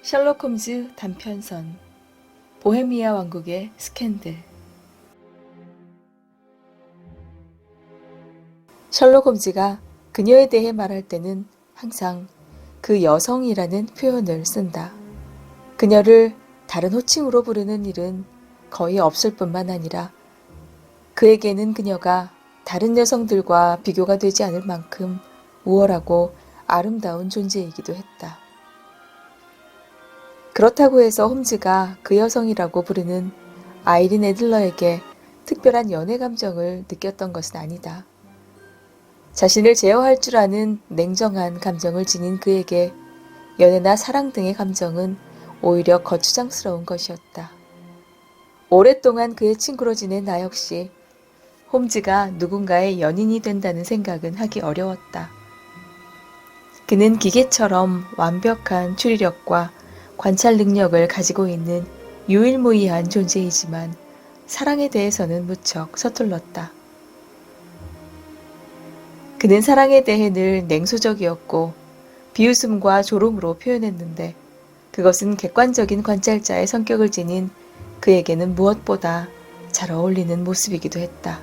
셜록 홈즈 단편선 보헤미아 왕국의 스캔들. 셜록 홈즈가 그녀에 대해 말할 때는 항상 그 여성이라는 표현을 쓴다. 그녀를 다른 호칭으로 부르는 일은 거의 없을 뿐만 아니라 그에게는 그녀가 다른 여성들과 비교가 되지 않을 만큼 우월하고 아름다운 존재이기도 했다. 그렇다고 해서 홈즈가 그 여성이라고 부르는 아이린 애들러에게 특별한 연애 감정을 느꼈던 것은 아니다. 자신을 제어할 줄 아는 냉정한 감정을 지닌 그에게 연애나 사랑 등의 감정은 오히려 거추장스러운 것이었다. 오랫동안 그의 친구로 지낸 나 역시 홈즈가 누군가의 연인이 된다는 생각은 하기 어려웠다. 그는 기계처럼 완벽한 추리력과 관찰 능력을 가지고 있는 유일무이한 존재이지만 사랑에 대해서는 무척 서툴렀다. 그는 사랑에 대해 늘 냉소적이었고 비웃음과 조롱으로 표현했는데 그것은 객관적인 관찰자의 성격을 지닌 그에게는 무엇보다 잘 어울리는 모습이기도 했다.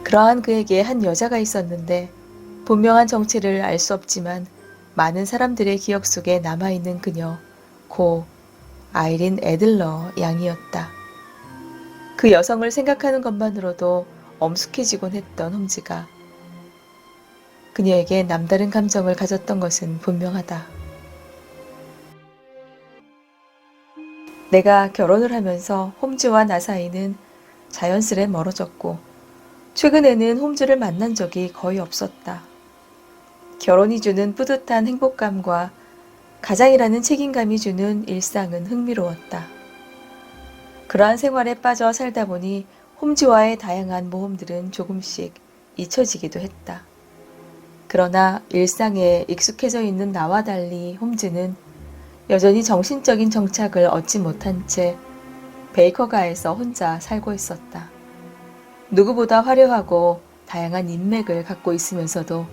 그러한 그에게 한 여자가 있었는데 분명한 정체를 알 수 없지만 많은 사람들의 기억 속에 남아있는 그녀, 고 아이린 애들러 양이었다. 그 여성을 생각하는 것만으로도 엄숙해지곤 했던 홈즈가 그녀에게 남다른 감정을 가졌던 것은 분명하다. 내가 결혼을 하면서 홈즈와 나 사이는 자연스레 멀어졌고 최근에는 홈즈를 만난 적이 거의 없었다. 결혼이 주는 뿌듯한 행복감과 가장이라는 책임감이 주는 일상은 흥미로웠다. 그러한 생활에 빠져 살다 보니 홈즈와의 다양한 모험들은 조금씩 잊혀지기도 했다. 그러나 일상에 익숙해져 있는 나와 달리 홈즈는 여전히 정신적인 정착을 얻지 못한 채 베이커가에서 혼자 살고 있었다. 누구보다 화려하고 다양한 인맥을 갖고 있으면서도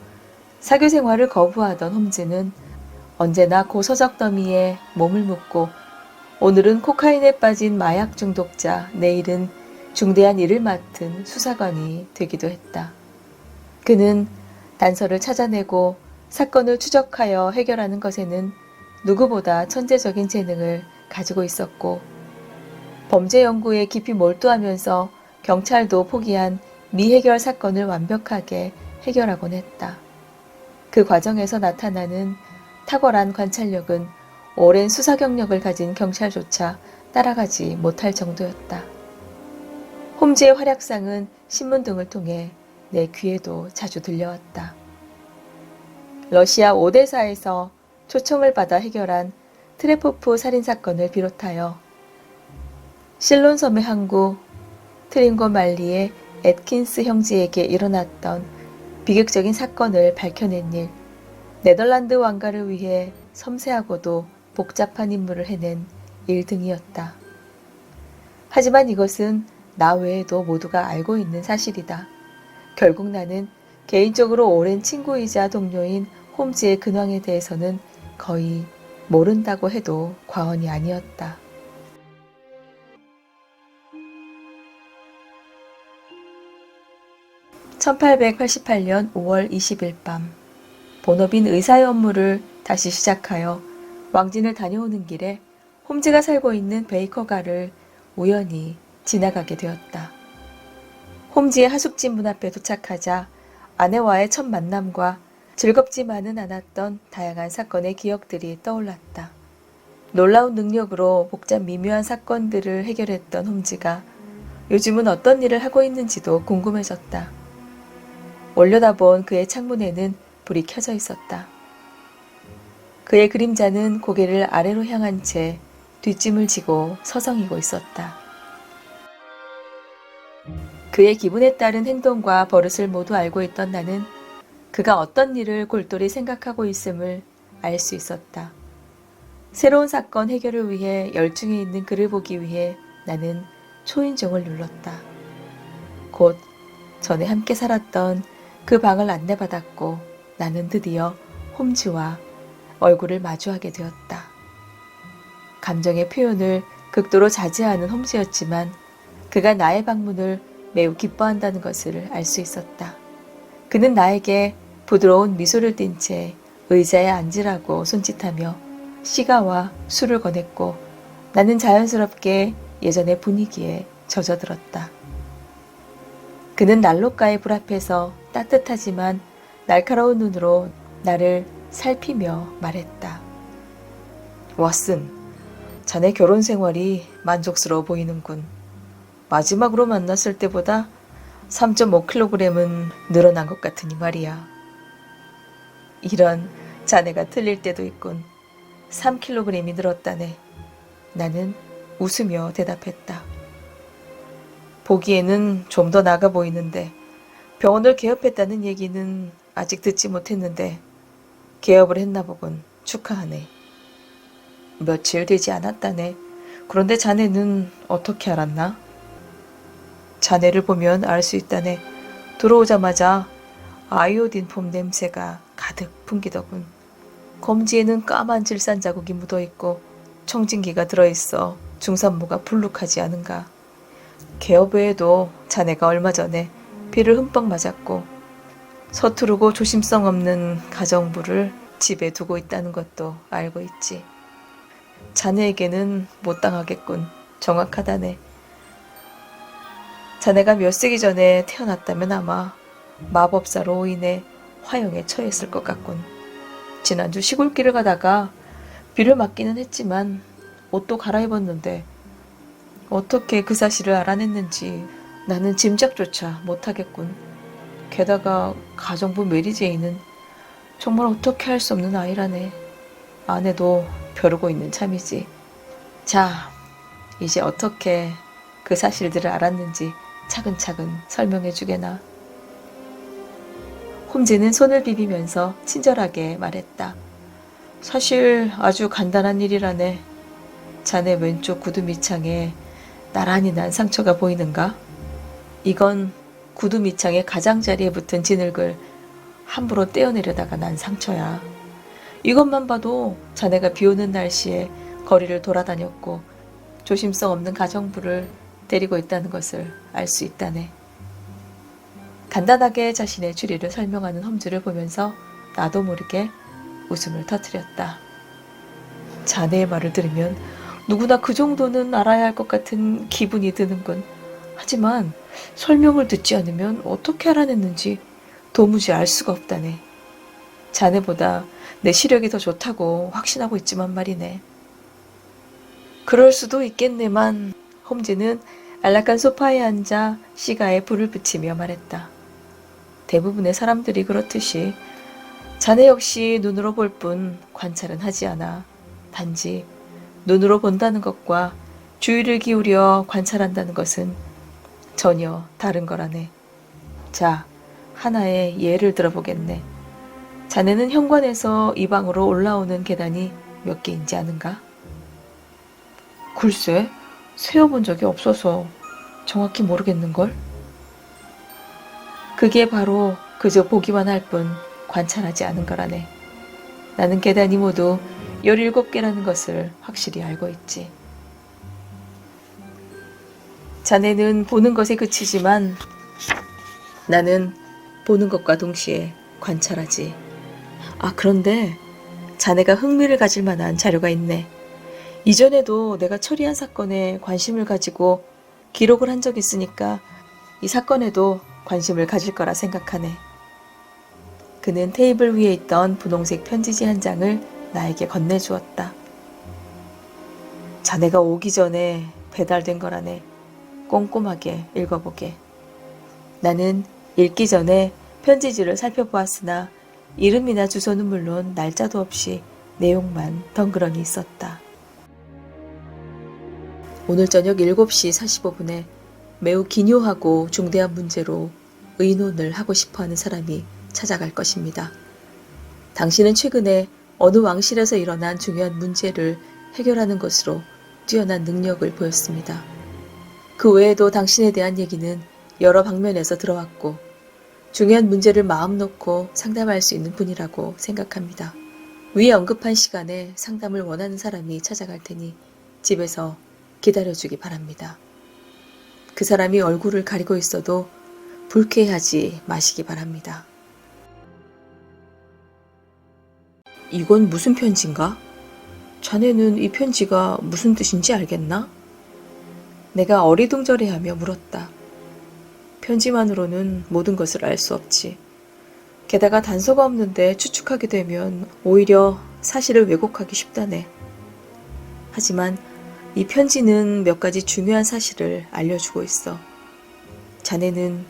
사교 생활을 거부하던 홈즈는 언제나 고서적 더미에 몸을 묻고 오늘은 코카인에 빠진 마약 중독자, 내일은 중대한 일을 맡은 수사관이 되기도 했다. 그는 단서를 찾아내고 사건을 추적하여 해결하는 것에는 누구보다 천재적인 재능을 가지고 있었고 범죄 연구에 깊이 몰두하면서 경찰도 포기한 미해결 사건을 완벽하게 해결하곤 했다. 그 과정에서 나타나는 탁월한 관찰력은 오랜 수사 경력을 가진 경찰조차 따라가지 못할 정도였다. 홈즈의 활약상은 신문 등을 통해 내 귀에도 자주 들려왔다. 러시아 오데사에서 초청을 받아 해결한 트레포프 살인사건을 비롯하여 실론 섬의 항구 트린고 말리의 애트킨스 형제에게 일어났던 비극적인 사건을 밝혀낸 일, 네덜란드 왕가를 위해 섬세하고도 복잡한 임무를 해낸 일 등이었다. 하지만 이것은 나 외에도 모두가 알고 있는 사실이다. 결국 나는 개인적으로 오랜 친구이자 동료인 홈즈의 근황에 대해서는 거의 모른다고 해도 과언이 아니었다. (1888년 5월 20일) 밤 본업인 의사의 업무를 다시 시작하여 왕진을 다녀오는 길에 홈즈가 살고 있는 베이커가를 우연히 지나가게 되었다. 홈즈의 하숙집 문 앞에 도착하자 아내와의 첫 만남과 즐겁지만은 않았던 다양한 사건의 기억들이 떠올랐다. 놀라운 능력으로 복잡 미묘한 사건들을 해결했던 홈즈가 요즘은 어떤 일을 하고 있는지도 궁금해졌다. 올려다본 그의 창문에는 불이 켜져 있었다. 그의 그림자는 고개를 아래로 향한 채 뒷짐을 지고 서성이고 있었다. 그의 기분에 따른 행동과 버릇을 모두 알고 있던 나는 그가 어떤 일을 골똘히 생각하고 있음을 알 수 있었다. 새로운 사건 해결을 위해 열중해 있는 그를 보기 위해 나는 초인종을 눌렀다. 곧 전에 함께 살았던 그 방을 안내받았고 나는 드디어 홈즈와 얼굴을 마주하게 되었다. 감정의 표현을 극도로 자제하는 홈즈였지만 그가 나의 방문을 매우 기뻐한다는 것을 알 수 있었다. 그는 나에게 부드러운 미소를 띤 채 의자에 앉으라고 손짓하며 시가와 술을 권했고 나는 자연스럽게 예전의 분위기에 젖어들었다. 그는 난로가의 불 앞에서 따뜻하지만 날카로운 눈으로 나를 살피며 말했다. 왓슨, 자네 결혼 생활이 만족스러워 보이는군. 마지막으로 만났을 때보다 3.5kg은 늘어난 것 같으니 말이야. 이런, 자네가 틀릴 때도 있군. 3kg이 늘었다네. 나는 웃으며 대답했다. 보기에는 좀 더 나가 보이는데 병원을 개업했다는 얘기는 아직 듣지 못했는데 개업을 했나 보군. 축하하네. 며칠 되지 않았다네. 그런데 자네는 어떻게 알았나? 자네를 보면 알 수 있다네. 들어오자마자 아이오딘 폼 냄새가 가득 풍기더군. 검지에는 까만 질산 자국이 묻어있고 청진기가 들어있어 중산모가 불룩하지 않은가. 개업 외에도 자네가 얼마 전에 비를 흠뻑 맞았고 서투르고 조심성 없는 가정부를 집에 두고 있다는 것도 알고 있지. 자네에게는 못 당하겠군. 정확하다네. 자네가 몇 세기 전에 태어났다면 아마 마법사로 인해 화형에 처했을 것 같군. 지난주 시골길을 가다가 비를 맞기는 했지만 옷도 갈아입었는데 어떻게 그 사실을 알아냈는지 나는 짐작조차 못하겠군. 게다가 가정부 메리제이는 정말 어떻게 할 수 없는 아이라네. 아내도 벼르고 있는 참이지. 자, 이제 어떻게 그 사실들을 알았는지 차근차근 설명해 주게나. 홈즈는 손을 비비면서 친절하게 말했다. 사실 아주 간단한 일이라네. 자네 왼쪽 구두 밑창에 나란히 난 상처가 보이는가? 이건 구두 밑창의 가장자리에 붙은 진흙을 함부로 떼어내려다가 난 상처야. 이것만 봐도 자네가 비 오는 날씨에 거리를 돌아다녔고 조심성 없는 가정부를 데리고 있다는 것을 알 수 있다네. 간단하게 자신의 주리를 설명하는 홈즈를 보면서 나도 모르게 웃음을 터뜨렸다. 자네의 말을 들으면 누구나 그 정도는 알아야 할 것 같은 기분이 드는군. 하지만 설명을 듣지 않으면 어떻게 알아냈는지 도무지 알 수가 없다네. 자네보다 내 시력이 더 좋다고 확신하고 있지만 말이네. 그럴 수도 있겠네만. 홈즈는 안락한 소파에 앉아 시가에 불을 붙이며 말했다. 대부분의 사람들이 그렇듯이 자네 역시 눈으로 볼 뿐 관찰은 하지 않아. 단지 눈으로 본다는 것과 주의를 기울여 관찰한다는 것은 전혀 다른 거라네. 자, 하나의 예를 들어보겠네. 자네는 현관에서 이 방으로 올라오는 계단이 몇 개인지 아는가? 글쎄, 세어본 적이 없어서 정확히 모르겠는걸? 그게 바로 그저 보기만 할 뿐 관찰하지 않은 거라네. 나는 계단이 모두 17개라는 것을 확실히 알고 있지. 자네는 보는 것에 그치지만 나는 보는 것과 동시에 관찰하지. 아, 그런데 자네가 흥미를 가질 만한 자료가 있네. 이전에도 내가 처리한 사건에 관심을 가지고 기록을 한 적이 있으니까 이 사건에도 관심을 가질 거라 생각하네. 그는 테이블 위에 있던 분홍색 편지지 한 장을 나에게 건네주었다. 자네가 오기 전에 배달된 거라네. 꼼꼼하게 읽어보게. 나는 읽기 전에 편지지를 살펴보았으나 이름이나 주소는 물론 날짜도 없이 내용만 덩그러니 있었다. 오늘 저녁 7시 45분에 매우 기묘하고 중대한 문제로 의논을 하고 싶어하는 사람이 찾아갈 것입니다. 당신은 최근에 어느 왕실에서 일어난 중요한 문제를 해결하는 것으로 뛰어난 능력을 보였습니다. 그 외에도 당신에 대한 얘기는 여러 방면에서 들어왔고 중요한 문제를 마음 놓고 상담할 수 있는 분이라고 생각합니다. 위에 언급한 시간에 상담을 원하는 사람이 찾아갈 테니 집에서 기다려주기 바랍니다. 그 사람이 얼굴을 가리고 있어도 불쾌해하지 마시기 바랍니다. 이건 무슨 편지인가? 자네는 이 편지가 무슨 뜻인지 알겠나? 내가 어리둥절해하며 물었다. 편지만으로는 모든 것을 알 수 없지. 게다가 단서가 없는데 추측하게 되면 오히려 사실을 왜곡하기 쉽다네. 하지만 이 편지는 몇 가지 중요한 사실을 알려주고 있어. 자네는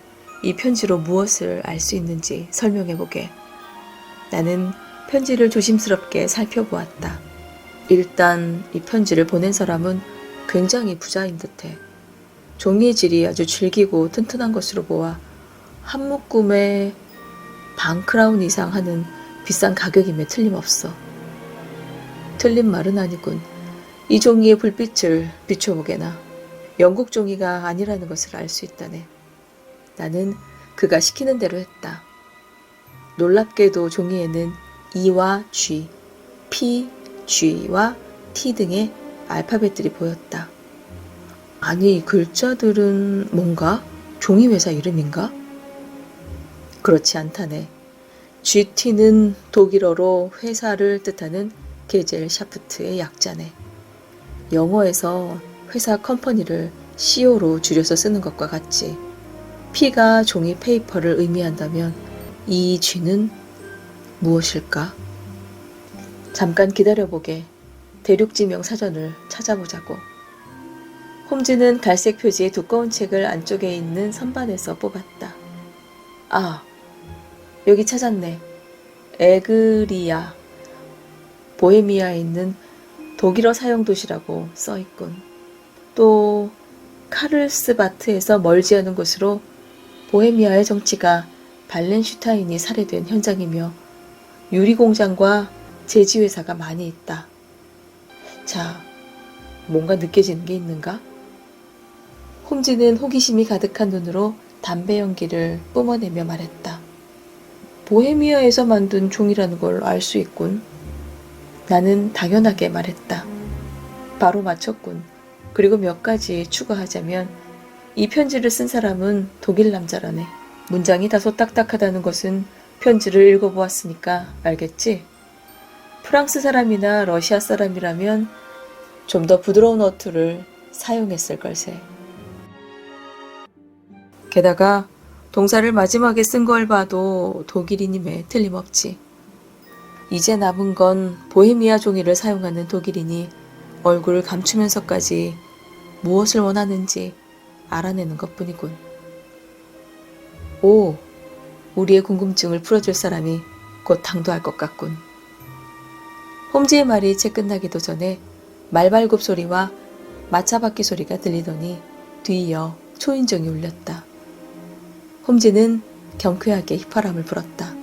이 편지로 무엇을 알 수 있는지 설명해보게. 나는 편지를 조심스럽게 살펴보았다. 일단 이 편지를 보낸 사람은 굉장히 부자인 듯해. 종이의 질이 아주 질기고 튼튼한 것으로 보아 한 묶음에 반 크라운 이상 하는 비싼 가격임에 틀림없어. 틀린 말은 아니군. 이 종이의 불빛을 비춰보게나. 영국 종이가 아니라는 것을 알 수 있다네. 나는 그가 시키는 대로 했다. 놀랍게도 종이에는 E와 G, P, G와 T 등의 알파벳들이 보였다. 아니, 이 글자들은 뭔가? 종이회사 이름인가? 그렇지 않다네. GT는 독일어로 회사를 뜻하는 게젤샤프트의 약자네. 영어에서 회사 컴퍼니를 CO로 줄여서 쓰는 것과 같지. P가 종이 페이퍼를 의미한다면 이 G는 무엇일까? 잠깐 기다려보게. 대륙지명 사전을 찾아보자고. 홈즈는 갈색 표지의 두꺼운 책을 안쪽에 있는 선반에서 뽑았다. 아, 여기 찾았네. 에그리아. 보헤미아에 있는 독일어 사용 도시라고 써있군. 또 카를스바트에서 멀지 않은 곳으로 보헤미아의 정치가 발렌슈타인이 살해된 현장이며 유리공장과 제지회사가 많이 있다. 자, 뭔가 느껴지는 게 있는가? 홈즈는 호기심이 가득한 눈으로 담배 연기를 뿜어내며 말했다. 보헤미아에서 만든 종이라는 걸 알 수 있군. 나는 당연하게 말했다. 바로 맞췄군. 그리고 몇 가지 추가하자면 이 편지를 쓴 사람은 독일 남자라네. 문장이 다소 딱딱하다는 것은 편지를 읽어보았으니까 알겠지? 프랑스 사람이나 러시아 사람이라면 좀 더 부드러운 어투를 사용했을 걸세. 게다가 동사를 마지막에 쓴 걸 봐도 독일인임에 틀림없지. 이제 남은 건 보헤미아 종이를 사용하는 독일인이 얼굴을 감추면서까지 무엇을 원하는지 알아내는 것뿐이군. 오, 우리의 궁금증을 풀어줄 사람이 곧 당도할 것 같군. 홈즈의 말이 채 끝나기도 전에 말발굽 소리와 마차바퀴 소리가 들리더니 뒤이어 초인종이 울렸다. 홈즈는 경쾌하게 휘파람을 불었다.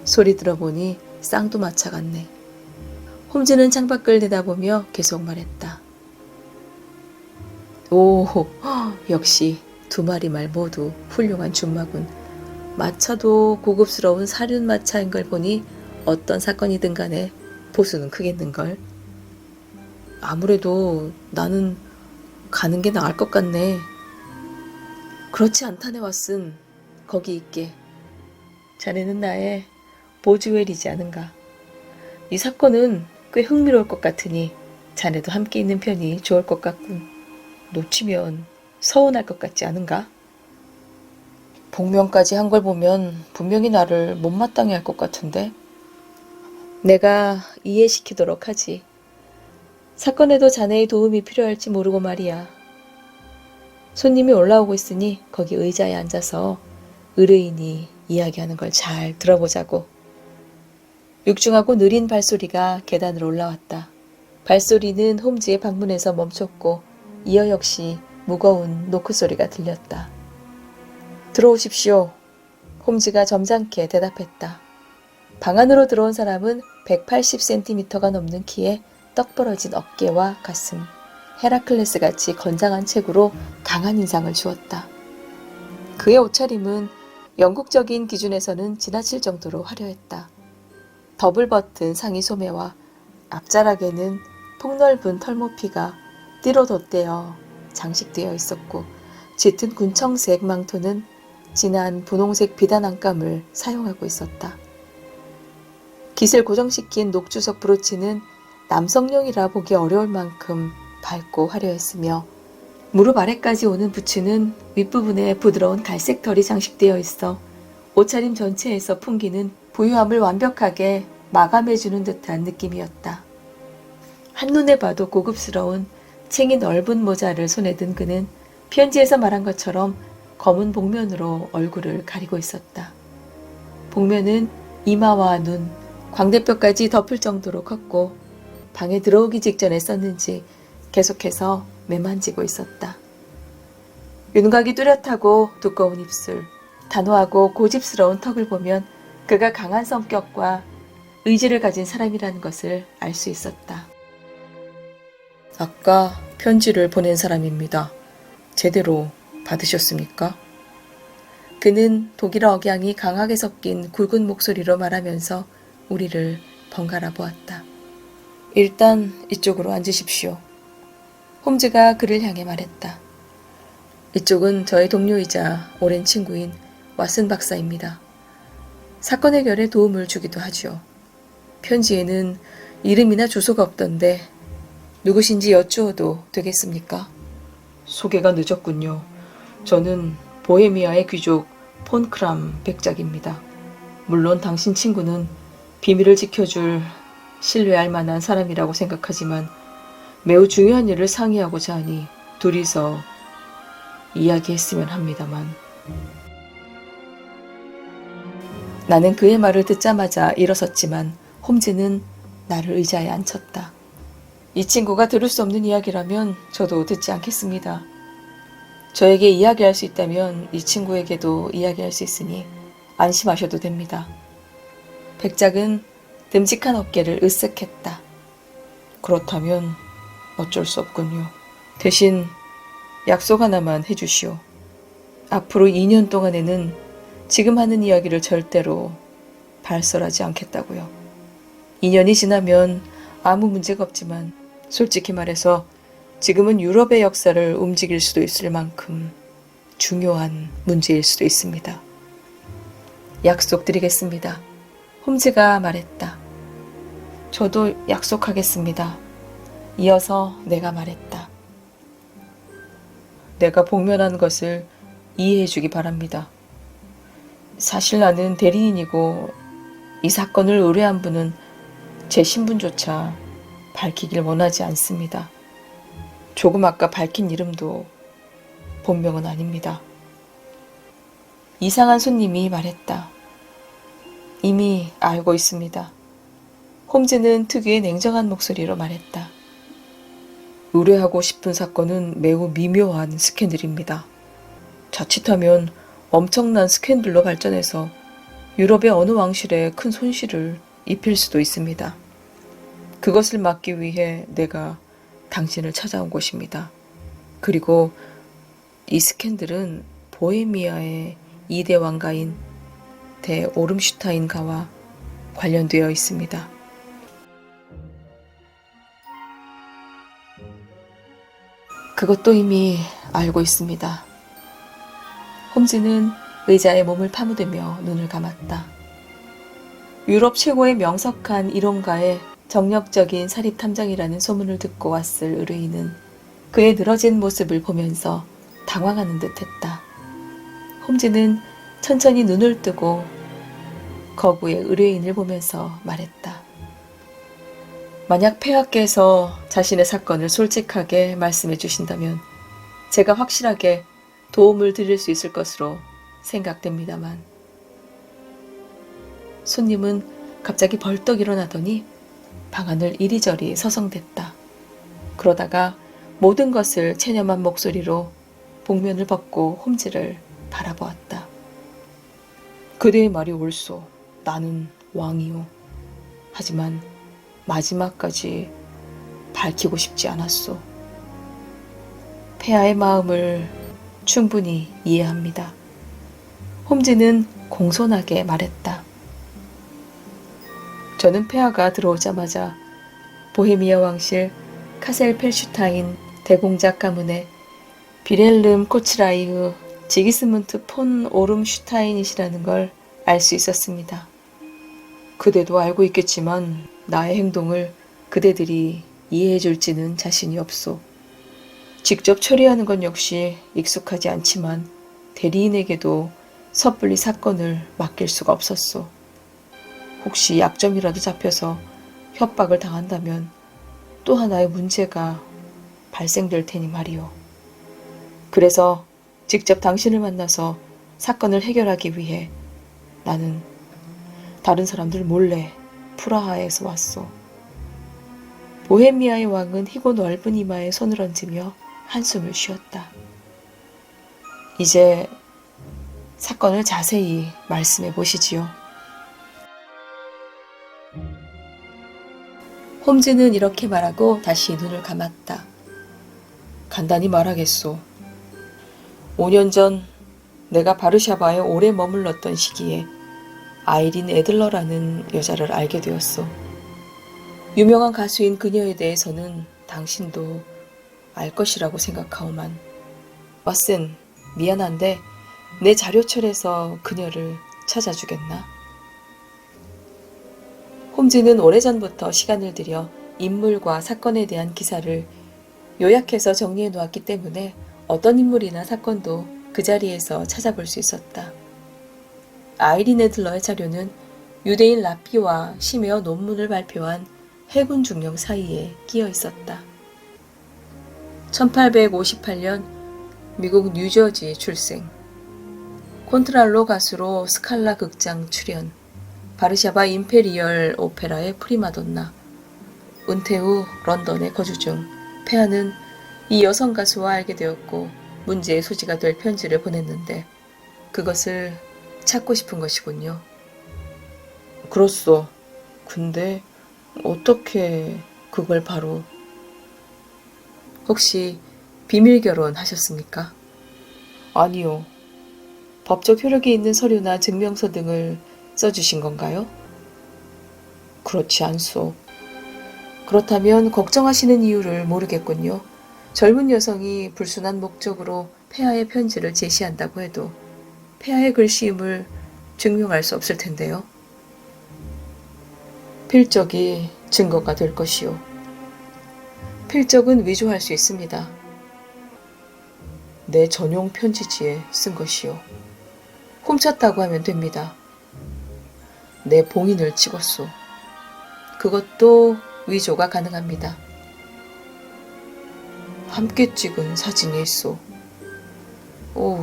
소리 들어보니 쌍두마차 같네. 홈즈는 창밖을 내다보며 계속 말했다. 오, 역시 두 마리 말 모두 훌륭한 준마군. 마차도 고급스러운 사륜마차인 걸 보니 어떤 사건이든 간에 보수는 크겠는걸. 아무래도 나는 가는 게 나을 것 같네. 그렇지 않다네 왓슨. 거기 있게. 자네는 나의 보즈웰이지 않은가. 이 사건은 꽤 흥미로울 것 같으니 자네도 함께 있는 편이 좋을 것 같군. 놓치면 서운할 것 같지 않은가? 복면까지 한 걸 보면 분명히 나를 못마땅해 할 것 같은데. 내가 이해시키도록 하지. 사건에도 자네의 도움이 필요할지 모르고 말이야. 손님이 올라오고 있으니 거기 의자에 앉아서 의뢰인이 이야기하는 걸 잘 들어보자고. 육중하고 느린 발소리가 계단을 올라왔다. 발소리는 홈즈의 방문에서 멈췄고 이어 역시 무거운 노크 소리가 들렸다. 들어오십시오. 홈즈가 점잖게 대답했다. 방 안으로 들어온 사람은 180cm가 넘는 키에 떡 벌어진 어깨와 가슴, 헤라클레스 같이 건장한 체구로 강한 인상을 주었다. 그의 옷차림은 영국적인 기준에서는 지나칠 정도로 화려했다. 더블 버튼 상의 소매와 앞자락에는 폭넓은 털모피가 띠로 덧대어 장식되어 있었고, 짙은 군청색 망토는 진한 분홍색 비단 안감을 사용하고 있었다. 깃을 고정시킨 녹주석 브로치는 남성용이라 보기 어려울 만큼 밝고 화려했으며, 무릎 아래까지 오는 부츠는 윗부분에 부드러운 갈색 털이 장식되어 있어 옷차림 전체에서 풍기는 부유함을 완벽하게 마감해주는 듯한 느낌이었다. 한눈에 봐도 고급스러운 챙이 넓은 모자를 손에 든 그는 편지에서 말한 것처럼 검은 복면으로 얼굴을 가리고 있었다. 복면은 이마와 눈, 광대뼈까지 덮을 정도로 컸고 방에 들어오기 직전에 썼는지 계속해서 매만지고 있었다. 윤곽이 뚜렷하고 두꺼운 입술, 단호하고 고집스러운 턱을 보면 그가 강한 성격과 의지를 가진 사람이라는 것을 알 수 있었다. 아까 편지를 보낸 사람입니다. 제대로 받으셨습니까? 그는 독일어 억양이 강하게 섞인 굵은 목소리로 말하면서 우리를 번갈아 보았다. 일단 이쪽으로 앉으십시오. 홈즈가 그를 향해 말했다. 이쪽은 저의 동료이자 오랜 친구인 왓슨 박사입니다. 사건 해결에 도움을 주기도 하죠. 편지에는 이름이나 주소가 없던데 누구신지 여쭈어도 되겠습니까? 소개가 늦었군요. 저는 보헤미아의 귀족 폰 크람 백작입니다. 물론 당신 친구는 비밀을 지켜줄 신뢰할 만한 사람이라고 생각하지만 매우 중요한 일을 상의하고자 하니 둘이서 이야기했으면 합니다만. 나는 그의 말을 듣자마자 일어섰지만 홈즈는 나를 의자에 앉혔다. 이 친구가 들을 수 없는 이야기라면 저도 듣지 않겠습니다. 저에게 이야기할 수 있다면 이 친구에게도 이야기할 수 있으니 안심하셔도 됩니다. 백작은 듬직한 어깨를 으쓱했다. 그렇다면 어쩔 수 없군요. 대신 약속 하나만 해주시오. 앞으로 2년 동안에는 지금 하는 이야기를 절대로 발설하지 않겠다고요. 2년이 지나면 아무 문제가 없지만 솔직히 말해서 지금은 유럽의 역사를 움직일 수도 있을 만큼 중요한 문제일 수도 있습니다. 약속드리겠습니다. 홈즈가 말했다. 저도 약속하겠습니다. 이어서 내가 말했다. 내가 복면한 것을 이해해 주기 바랍니다. 사실 나는 대리인이고 이 사건을 의뢰한 분은 제 신분조차 밝히길 원하지 않습니다. 조금 아까 밝힌 이름도 본명은 아닙니다. 이상한 손님이 말했다. 이미 알고 있습니다. 홈즈는 특유의 냉정한 목소리로 말했다. 의뢰하고 싶은 사건은 매우 미묘한 스캔들입니다. 자칫하면 엄청난 스캔들로 발전해서 유럽의 어느 왕실에 큰 손실을 입힐 수도 있습니다. 그것을 막기 위해 내가 당신을 찾아온 것입니다. 그리고 이 스캔들은 보헤미아의 2대 왕가인 대 오름슈타인가와 관련되어 있습니다. 그것도 이미 알고 있습니다. 홈즈는 의자에 몸을 파묻으며 눈을 감았다. 유럽 최고의 명석한 이론가의 정력적인 사립탐정이라는 소문을 듣고 왔을 의뢰인은 그의 늘어진 모습을 보면서 당황하는 듯했다. 홈즈는 천천히 눈을 뜨고 거구의 의뢰인을 보면서 말했다. 만약 폐하께서 자신의 사건을 솔직하게 말씀해 주신다면 제가 확실하게 도움을 드릴 수 있을 것으로 생각됩니다만. 손님은 갑자기 벌떡 일어나더니 방안을 이리저리 서성댔다. 그러다가 모든 것을 체념한 목소리로 복면을 벗고 홈즈를 바라보았다. 그대의 말이 옳소. 나는 왕이요. 하지만 마지막까지 밝히고 싶지 않았소. 폐하의 마음을 충분히 이해합니다. 홈즈는 공손하게 말했다. 저는 폐하가 들어오자마자 보헤미아 왕실 카셀 펠슈타인 대공작 가문의 비렐름 코츠라이흐 지기스문트 폰 오름슈타인이시라는 걸 알 수 있었습니다. 그대도 알고 있겠지만 나의 행동을 그대들이 이해해 줄지는 자신이 없소. 직접 처리하는 건 역시 익숙하지 않지만 대리인에게도 섣불리 사건을 맡길 수가 없었소. 혹시 약점이라도 잡혀서 협박을 당한다면 또 하나의 문제가 발생될 테니 말이오. 그래서 직접 당신을 만나서 사건을 해결하기 위해 나는 다른 사람들 몰래 프라하에서 왔소. 보헤미아의 왕은 희고 넓은 이마에 손을 얹으며 한숨을 쉬었다. 이제 사건을 자세히 말씀해 보시지요. 홈즈는 이렇게 말하고 다시 눈을 감았다. 간단히 말하겠소. 5년 전 내가 바르샤바에 오래 머물렀던 시기에 아이린 애들러라는 여자를 알게 되었소. 유명한 가수인 그녀에 대해서는 당신도 알 것이라고 생각하오만. 왓슨, 미안한데 내 자료철에서 그녀를 찾아주겠나? 홈즈는 오래전부터 시간을 들여 인물과 사건에 대한 기사를 요약해서 정리해 놓았기 때문에 어떤 인물이나 사건도 그 자리에서 찾아볼 수 있었다. 아이린 애들러의 자료는 유대인 라피와 심해어 논문을 발표한 해군 중령 사이에 끼어 있었다. 1858년 미국 뉴저지 출생, 콘트랄로 가수로 스칼라 극장 출연, 바르샤바 임페리얼 오페라의 프리마돈나, 은퇴 후 런던에 거주 중 폐하는 이 여성 가수와 알게 되었고 문제의 소지가 될 편지를 보냈는데 그것을 찾고 싶은 것이군요. 그렇소. 근데 어떻게 그걸 바로... 혹시 비밀 결혼하셨습니까? 아니요. 법적 효력이 있는 서류나 증명서 등을 써주신 건가요? 그렇지 않소. 그렇다면 걱정하시는 이유를 모르겠군요. 젊은 여성이 불순한 목적으로 폐하의 편지를 제시한다고 해도 폐하의 글씨임을 증명할 수 없을 텐데요. 필적이 증거가 될 것이요. 필적은 위조할 수 있습니다. 내 전용 편지지에 쓴 것이요. 훔쳤다고 하면 됩니다. 내 봉인을 찍었소. 그것도 위조가 가능합니다. 함께 찍은 사진이 있소. 오,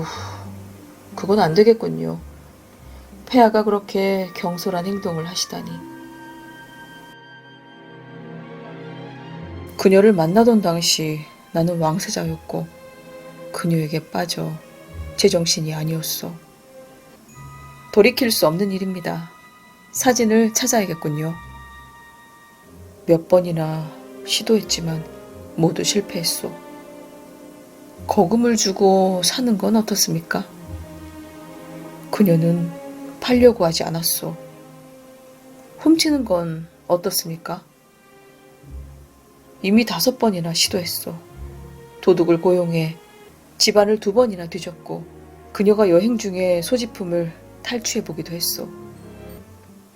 그건 안 되겠군요. 폐하가 그렇게 경솔한 행동을 하시다니. 그녀를 만나던 당시 나는 왕세자였고 그녀에게 빠져 제정신이 아니었어. 돌이킬 수 없는 일입니다. 사진을 찾아야겠군요. 몇 번이나 시도했지만 모두 실패했소. 거금을 주고 사는 건 어떻습니까? 그녀는 팔려고 하지 않았소. 훔치는 건 어떻습니까? 이미 5번이나 시도했어. 도둑을 고용해 집안을 2번이나 뒤졌고 그녀가 여행 중에 소지품을 탈취해보기도 했어.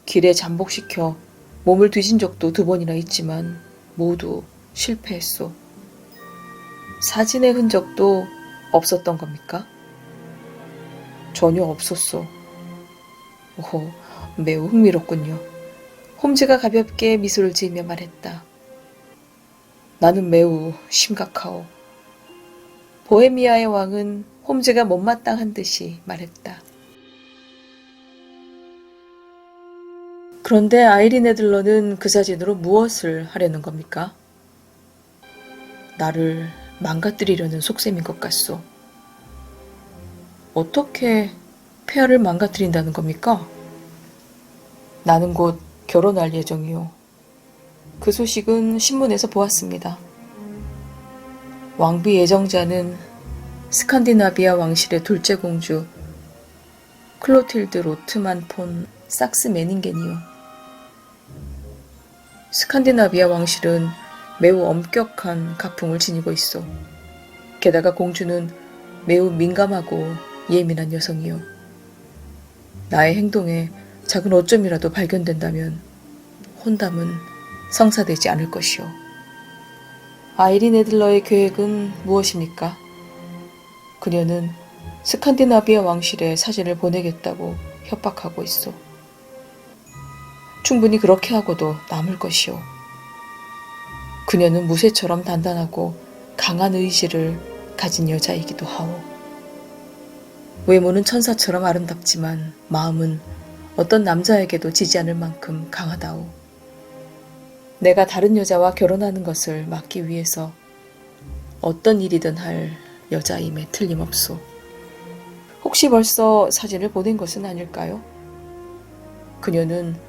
길에 잠복시켜 몸을 뒤진 적도 2번이나 있지만 모두 실패했어. 사진의 흔적도 없었던 겁니까? 전혀 없었어. 오, 매우 흥미롭군요. 홈즈가 가볍게 미소를 지으며 말했다. 나는 매우 심각하오. 보헤미아의 왕은 홈즈가 못마땅한 듯이 말했다. 그런데 아이린 애들러는 그 사진으로 무엇을 하려는 겁니까? 나를 망가뜨리려는 속셈인 것 같소. 어떻게 폐하를 망가뜨린다는 겁니까? 나는 곧 결혼할 예정이요. 그 소식은 신문에서 보았습니다. 왕비 예정자는 스칸디나비아 왕실의 둘째 공주 클로틸드 로트만 폰 sak스 메닝겐이요. 스칸디나비아 왕실은 매우 엄격한 가풍을 지니고 있어. 게다가 공주는 매우 민감하고 예민한 여성이요. 나의 행동에 작은 오점이라도 발견된다면 혼담은 성사되지 않을 것이오. 아이린 애들러의 계획은 무엇입니까? 그녀는 스칸디나비아 왕실에 사진을 보내겠다고 협박하고 있어. 충분히 그렇게 하고도 남을 것이오. 그녀는 무쇠처럼 단단하고 강한 의지를 가진 여자이기도 하오. 외모는 천사처럼 아름답지만 마음은 어떤 남자에게도 지지 않을 만큼 강하다오. 내가 다른 여자와 결혼하는 것을 막기 위해서 어떤 일이든 할 여자임에 틀림없소. 혹시 벌써 사진을 보낸 것은 아닐까요? 그녀는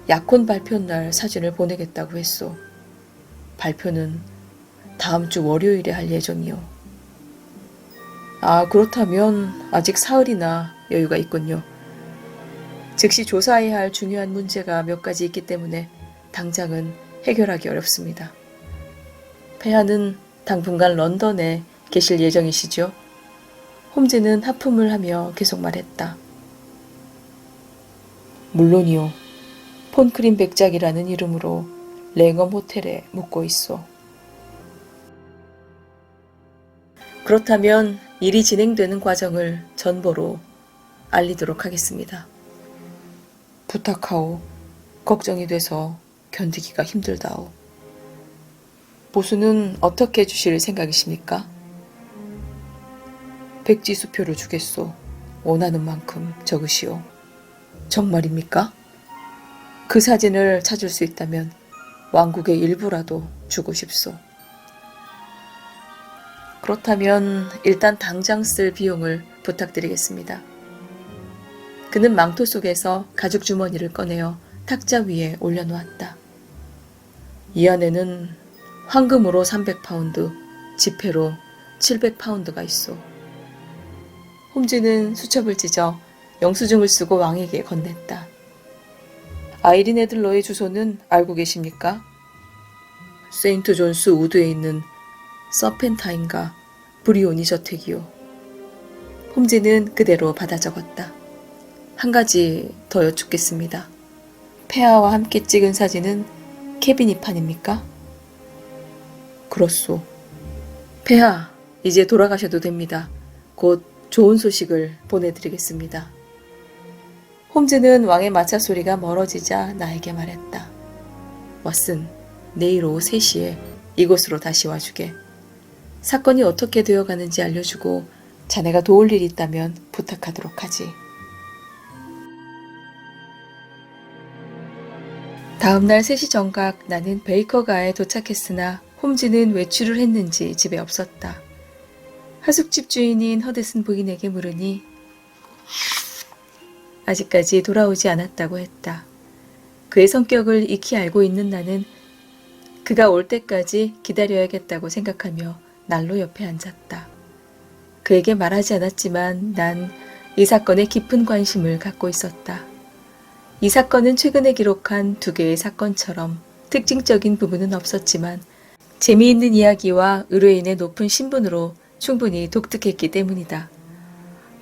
약혼 발표 날 사진을 보내겠다고 했소. 발표는 다음 주 월요일에 할 예정이요. 아, 그렇다면 아직 사흘이나 여유가 있군요. 즉시 조사해야 할 중요한 문제가 몇 가지 있기 때문에 당장은 해결하기 어렵습니다. 폐하는 당분간 런던에 계실 예정이시죠? 홈즈는 하품을 하며 계속 말했다. 물론이요. 폰크림 백작이라는 이름으로 랭엄 호텔에 묵고 있어. 그렇다면 일이 진행되는 과정을 전보로 알리도록 하겠습니다. 부탁하오. 걱정이 돼서 견디기가 힘들다오. 보수는 어떻게 주실 생각이십니까? 백지수표를 주겠소. 원하는 만큼 적으시오. 정말입니까? 그 사진을 찾을 수 있다면 왕국의 일부라도 주고 싶소. 그렇다면 일단 당장 쓸 비용을 부탁드리겠습니다. 그는 망토 속에서 가죽 주머니를 꺼내어 탁자 위에 올려놓았다. 이 안에는 황금으로 300파운드, 지폐로 700파운드가 있어. 홈즈는 수첩을 찢어 영수증을 쓰고 왕에게 건넸다. 아이린 애들러의 주소는 알고 계십니까? 세인트 존스 우드에 있는 서펜타인가 브리오니 저택이요. 홈즈는 그대로 받아 적었다. 한 가지 더 여쭙겠습니다. 폐하와 함께 찍은 사진은 캐비닛판입니까? 그렇소. 폐하, 이제 돌아가셔도 됩니다. 곧 좋은 소식을 보내드리겠습니다. 홈즈는 왕의 마차 소리가 멀어지자 나에게 말했다. 왓슨, 내일 오후 3시에 이곳으로 다시 와주게. 사건이 어떻게 되어가는지 알려주고 자네가 도울 일이 있다면 부탁하도록 하지. 다음날 3시 정각 나는 베이커가에 도착했으나 홈즈는 외출을 했는지 집에 없었다. 하숙집 주인인 허드슨 부인에게 물으니 아직까지 돌아오지 않았다고 했다. 그의 성격을 익히 알고 있는 나는 그가 올 때까지 기다려야겠다고 생각하며 난로 옆에 앉았다. 그에게 말하지 않았지만 난 이 사건에 깊은 관심을 갖고 있었다. 이 사건은 최근에 기록한 2개의 사건처럼 특징적인 부분은 없었지만 재미있는 이야기와 의뢰인의 높은 신분으로 충분히 독특했기 때문이다.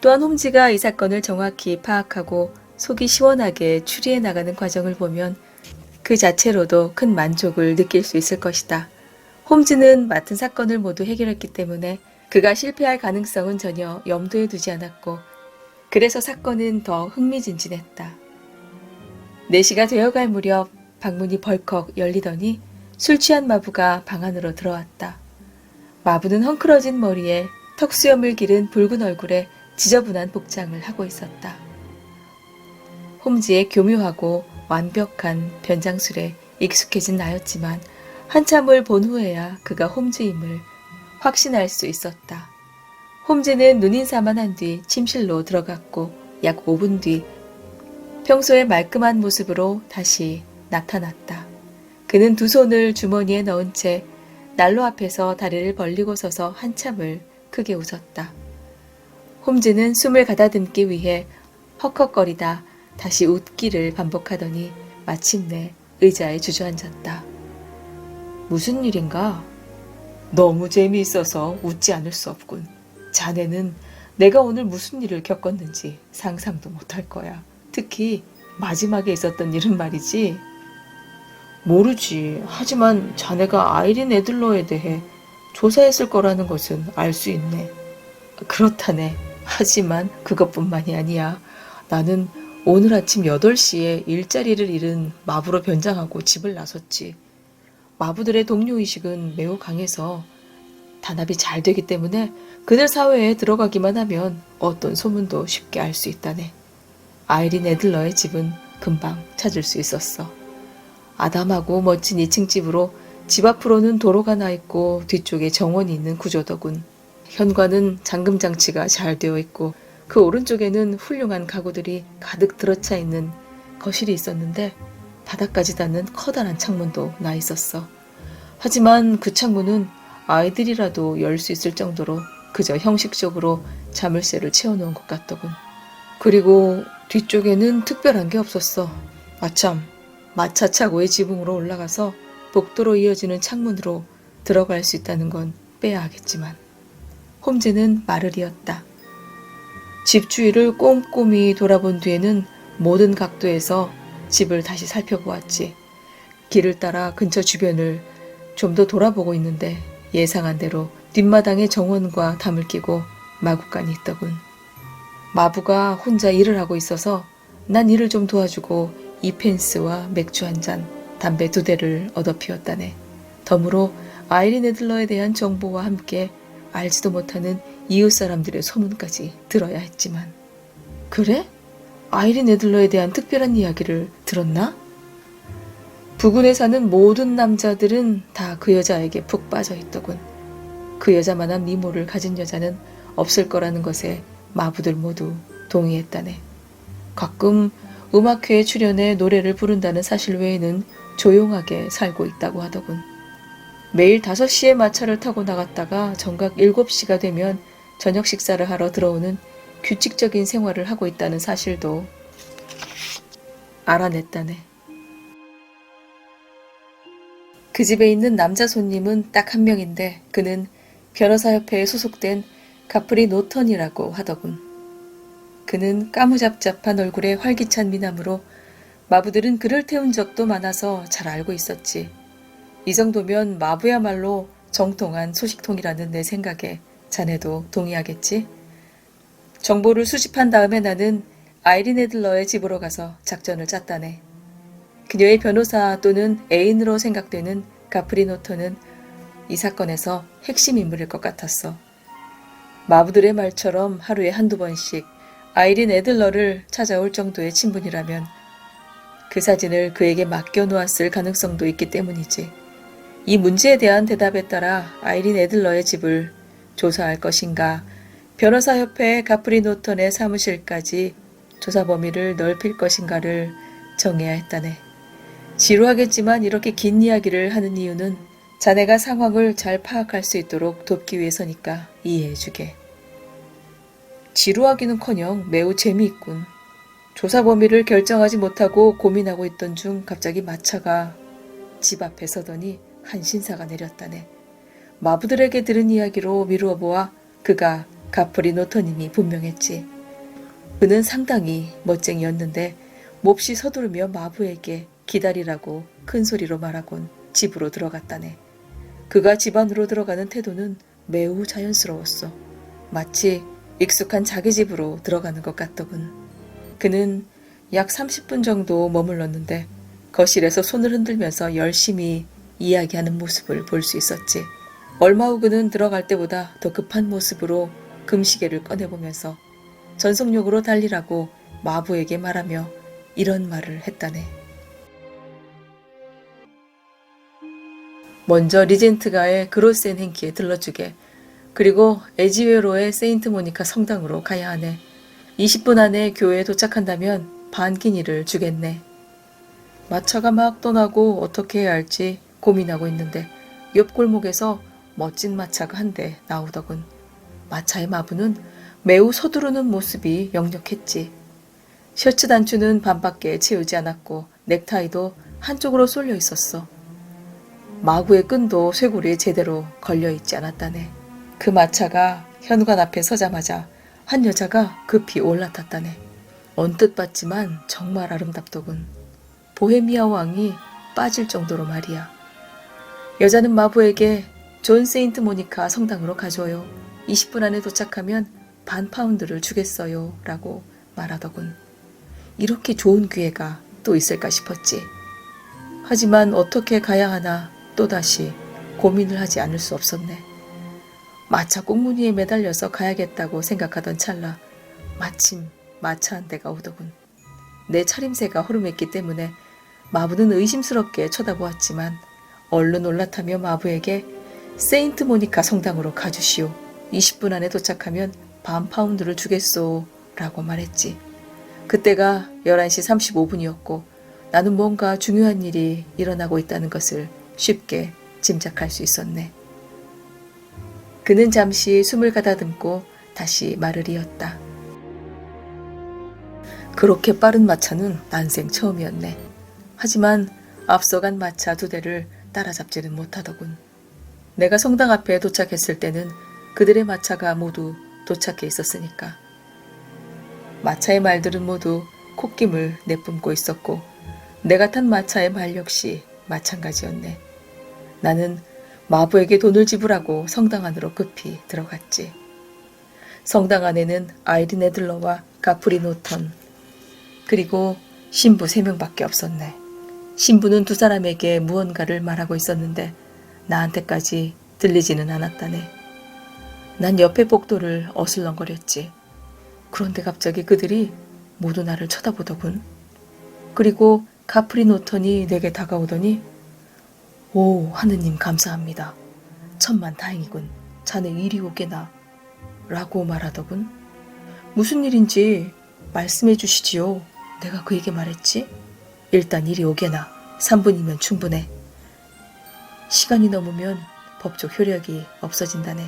또한 홈즈가 이 사건을 정확히 파악하고 속이 시원하게 추리해 나가는 과정을 보면 그 자체로도 큰 만족을 느낄 수 있을 것이다. 홈즈는 맡은 사건을 모두 해결했기 때문에 그가 실패할 가능성은 전혀 염두에 두지 않았고 그래서 사건은 더 흥미진진했다. 4시가 되어갈 무렵 방문이 벌컥 열리더니 술 취한 마부가 방 안으로 들어왔다. 마부는 헝클어진 머리에 턱수염을 기른 붉은 얼굴에 지저분한 복장을 하고 있었다. 홈즈의 교묘하고 완벽한 변장술에 익숙해진 나였지만 한참을 본 후에야 그가 홈즈임을 확신할 수 있었다. 홈즈는 눈인사만 한 뒤 침실로 들어갔고 약 5분 뒤 평소의 말끔한 모습으로 다시 나타났다. 그는 2 손을 주머니에 넣은 채 난로 앞에서 다리를 벌리고 서서 한참을 크게 웃었다. 홈즈는 숨을 가다듬기 위해 헉헉거리다 다시 웃기를 반복하더니 마침내 의자에 주저앉았다. 무슨 일인가? 너무 재미있어서 웃지 않을 수 없군. 자네는 내가 오늘 무슨 일을 겪었는지 상상도 못할 거야. 특히 마지막에 있었던 일은 말이지. 모르지. 하지만 자네가 아이린 애들러에 대해 조사했을 거라는 것은 알 수 있네. 그렇다네. 하지만 그것뿐만이 아니야. 나는 오늘 아침 8시에 일자리를 잃은 마부로 변장하고 집을 나섰지. 마부들의 동료의식은 매우 강해서 단합이 잘 되기 때문에 그들 사회에 들어가기만 하면 어떤 소문도 쉽게 알 수 있다네. 아이린 애들러의 집은 금방 찾을 수 있었어. 아담하고 멋진 2층 집으로 집 앞으로는 도로가 나 있고 뒤쪽에 정원이 있는 구조더군. 현관은 잠금장치가 잘 되어 있고 그 오른쪽에는 훌륭한 가구들이 가득 들어차 있는 거실이 있었는데 바닥까지 닿는 커다란 창문도 나 있었어. 하지만 그 창문은 아이들이라도 열 수 있을 정도로 그저 형식적으로 자물쇠를 채워놓은 것 같더군. 그리고 뒤쪽에는 특별한 게 없었어. 아참, 마차차고의 지붕으로 올라가서 복도로 이어지는 창문으로 들어갈 수 있다는 건 빼야 하겠지만. 홈즈는 말을 이었다. 집 주위를 꼼꼼히 돌아본 뒤에는 모든 각도에서 집을 다시 살펴보았지. 길을 따라 근처 주변을 좀 더 돌아보고 있는데 예상한 대로 뒷마당에 정원과 담을 끼고 마구간이 있더군. 마부가 혼자 일을 하고 있어서 난 일을 좀 도와주고 이펜스와 맥주 한 잔, 담배 2대를 얻어 피웠다네. 덤으로 아이린 애들러에 대한 정보와 함께 알지도 못하는 이웃 사람들의 소문까지 들어야 했지만. 그래? 아이린 애들러에 대한 특별한 이야기를 들었나? 부근에 사는 모든 남자들은 다 그 여자에게 푹 빠져 있더군. 그 여자만한 미모를 가진 여자는 없을 거라는 것에 마부들 모두 동의했다네. 가끔 음악회에 출연해 노래를 부른다는 사실 외에는 조용하게 살고 있다고 하더군. 매일 5시에 마차를 타고 나갔다가 정각 7시가 되면 저녁 식사를 하러 들어오는 규칙적인 생활을 하고 있다는 사실도 알아냈다네. 그 집에 있는 남자 손님은 딱 한 명인데 그는 변호사협회에 소속된 가프리 노턴이라고 하더군. 그는 까무잡잡한 얼굴에 활기찬 미남으로 마부들은 그를 태운 적도 많아서 잘 알고 있었지. 이 정도면 마부야말로 정통한 소식통이라는 내 생각에 자네도 동의하겠지? 정보를 수집한 다음에 나는 아이린 애들러의 집으로 가서 작전을 짰다네. 그녀의 변호사 또는 애인으로 생각되는 가프리 노턴은 이 사건에서 핵심 인물일 것 같았어. 마부들의 말처럼 하루에 1~2번씩 아이린 애들러를 찾아올 정도의 친분이라면 그 사진을 그에게 맡겨놓았을 가능성도 있기 때문이지. 이 문제에 대한 대답에 따라 아이린 애들러의 집을 조사할 것인가, 변호사협회 가프리 노턴의 사무실까지 조사 범위를 넓힐 것인가를 정해야 했다네. 지루하겠지만 이렇게 긴 이야기를 하는 이유는 자네가 상황을 잘 파악할 수 있도록 돕기 위해서니까 이해해주게. 지루하기는커녕 매우 재미있군. 조사 범위를 결정하지 못하고 고민하고 있던 중 갑자기 마차가 집 앞에 서더니 한 신사가 내렸다네. 마부들에게 들은 이야기로 미루어 보아 그가 가프리 노턴임이 분명했지. 그는 상당히 멋쟁이였는데 몹시 서두르며 마부에게 기다리라고 큰 소리로 말하곤 집으로 들어갔다네. 그가 집 안으로 들어가는 태도는 매우 자연스러웠어. 마치 익숙한 자기 집으로 들어가는 것 같더군. 그는 약 30분 정도 머물렀는데 거실에서 손을 흔들면서 열심히 이야기하는 모습을 볼 수 있었지. 얼마 후 그는 들어갈 때보다 더 급한 모습으로 금시계를 꺼내보면서 전속력으로 달리라고 마부에게 말하며 이런 말을 했다네. 먼저 리젠트가의 그로센 행키에 들러주게. 그리고 에지웨로의 세인트 모니카 성당으로 가야 하네. 20분 안에 교회에 도착한다면 반기니를 주겠네. 마차가 막 떠나고 어떻게 해야 할지 고민하고 있는데 옆 골목에서 멋진 마차가 한 대 나오더군. 마차의 마부는 매우 서두르는 모습이 역력했지. 셔츠 단추는 반밖에 채우지 않았고 넥타이도 한쪽으로 쏠려 있었어. 마구의 끈도 쇄골에 제대로 걸려있지 않았다네. 그 마차가 현관 앞에 서자마자 한 여자가 급히 올라탔다네. 언뜻 봤지만 정말 아름답더군. 보헤미아 왕이 빠질 정도로 말이야. 여자는 마부에게 존 세인트 모니카 성당으로 가줘요. 20분 안에 도착하면 반 파운드를 주겠어요. 라고 말하더군. 이렇게 좋은 기회가 또 있을까 싶었지. 하지만 어떻게 가야 하나 또다시 고민을 하지 않을 수 없었네. 마차 꽁무니에 매달려서 가야겠다고 생각하던 찰나 마침 마차 한 대가 오더군. 내 차림새가 허름했기 때문에 마부는 의심스럽게 쳐다보았지만 얼른 올라타며 마부에게 세인트 모니카 성당으로 가주시오. 20분 안에 도착하면 반 파운드를 주겠소. 라고 말했지. 그때가 11시 35분이었고 나는 뭔가 중요한 일이 일어나고 있다는 것을 쉽게 짐작할 수 있었네. 그는 잠시 숨을 가다듬고 다시 말을 이었다. 그렇게 빠른 마차는 난생 처음이었네. 하지만 앞서간 마차 2대를 따라잡지는 못하더군. 내가 성당 앞에 도착했을 때는 그들의 마차가 모두 도착해 있었으니까. 마차의 말들은 모두 콧김을 내뿜고 있었고 내가 탄 마차의 말 역시 마찬가지였네. 나는 마부에게 돈을 지불하고 성당 안으로 급히 들어갔지. 성당 안에는 아이린 애들러와 가프리 노턴 그리고 신부 3명밖에 없었네. 신부는 2사람에게 무언가를 말하고 있었는데 나한테까지 들리지는 않았다네. 난 옆에 복도를 어슬렁거렸지. 그런데 갑자기 그들이 모두 나를 쳐다보더군. 그리고 가프리 노턴이 내게 다가오더니 오, 하느님 감사합니다. 천만 다행이군. 자네 이리 오게나. 라고 말하더군. 무슨 일인지 말씀해 주시지요. 내가 그에게 말했지. 일단 이리 오게나. 3분이면 충분해. 시간이 넘으면 법적 효력이 없어진다네.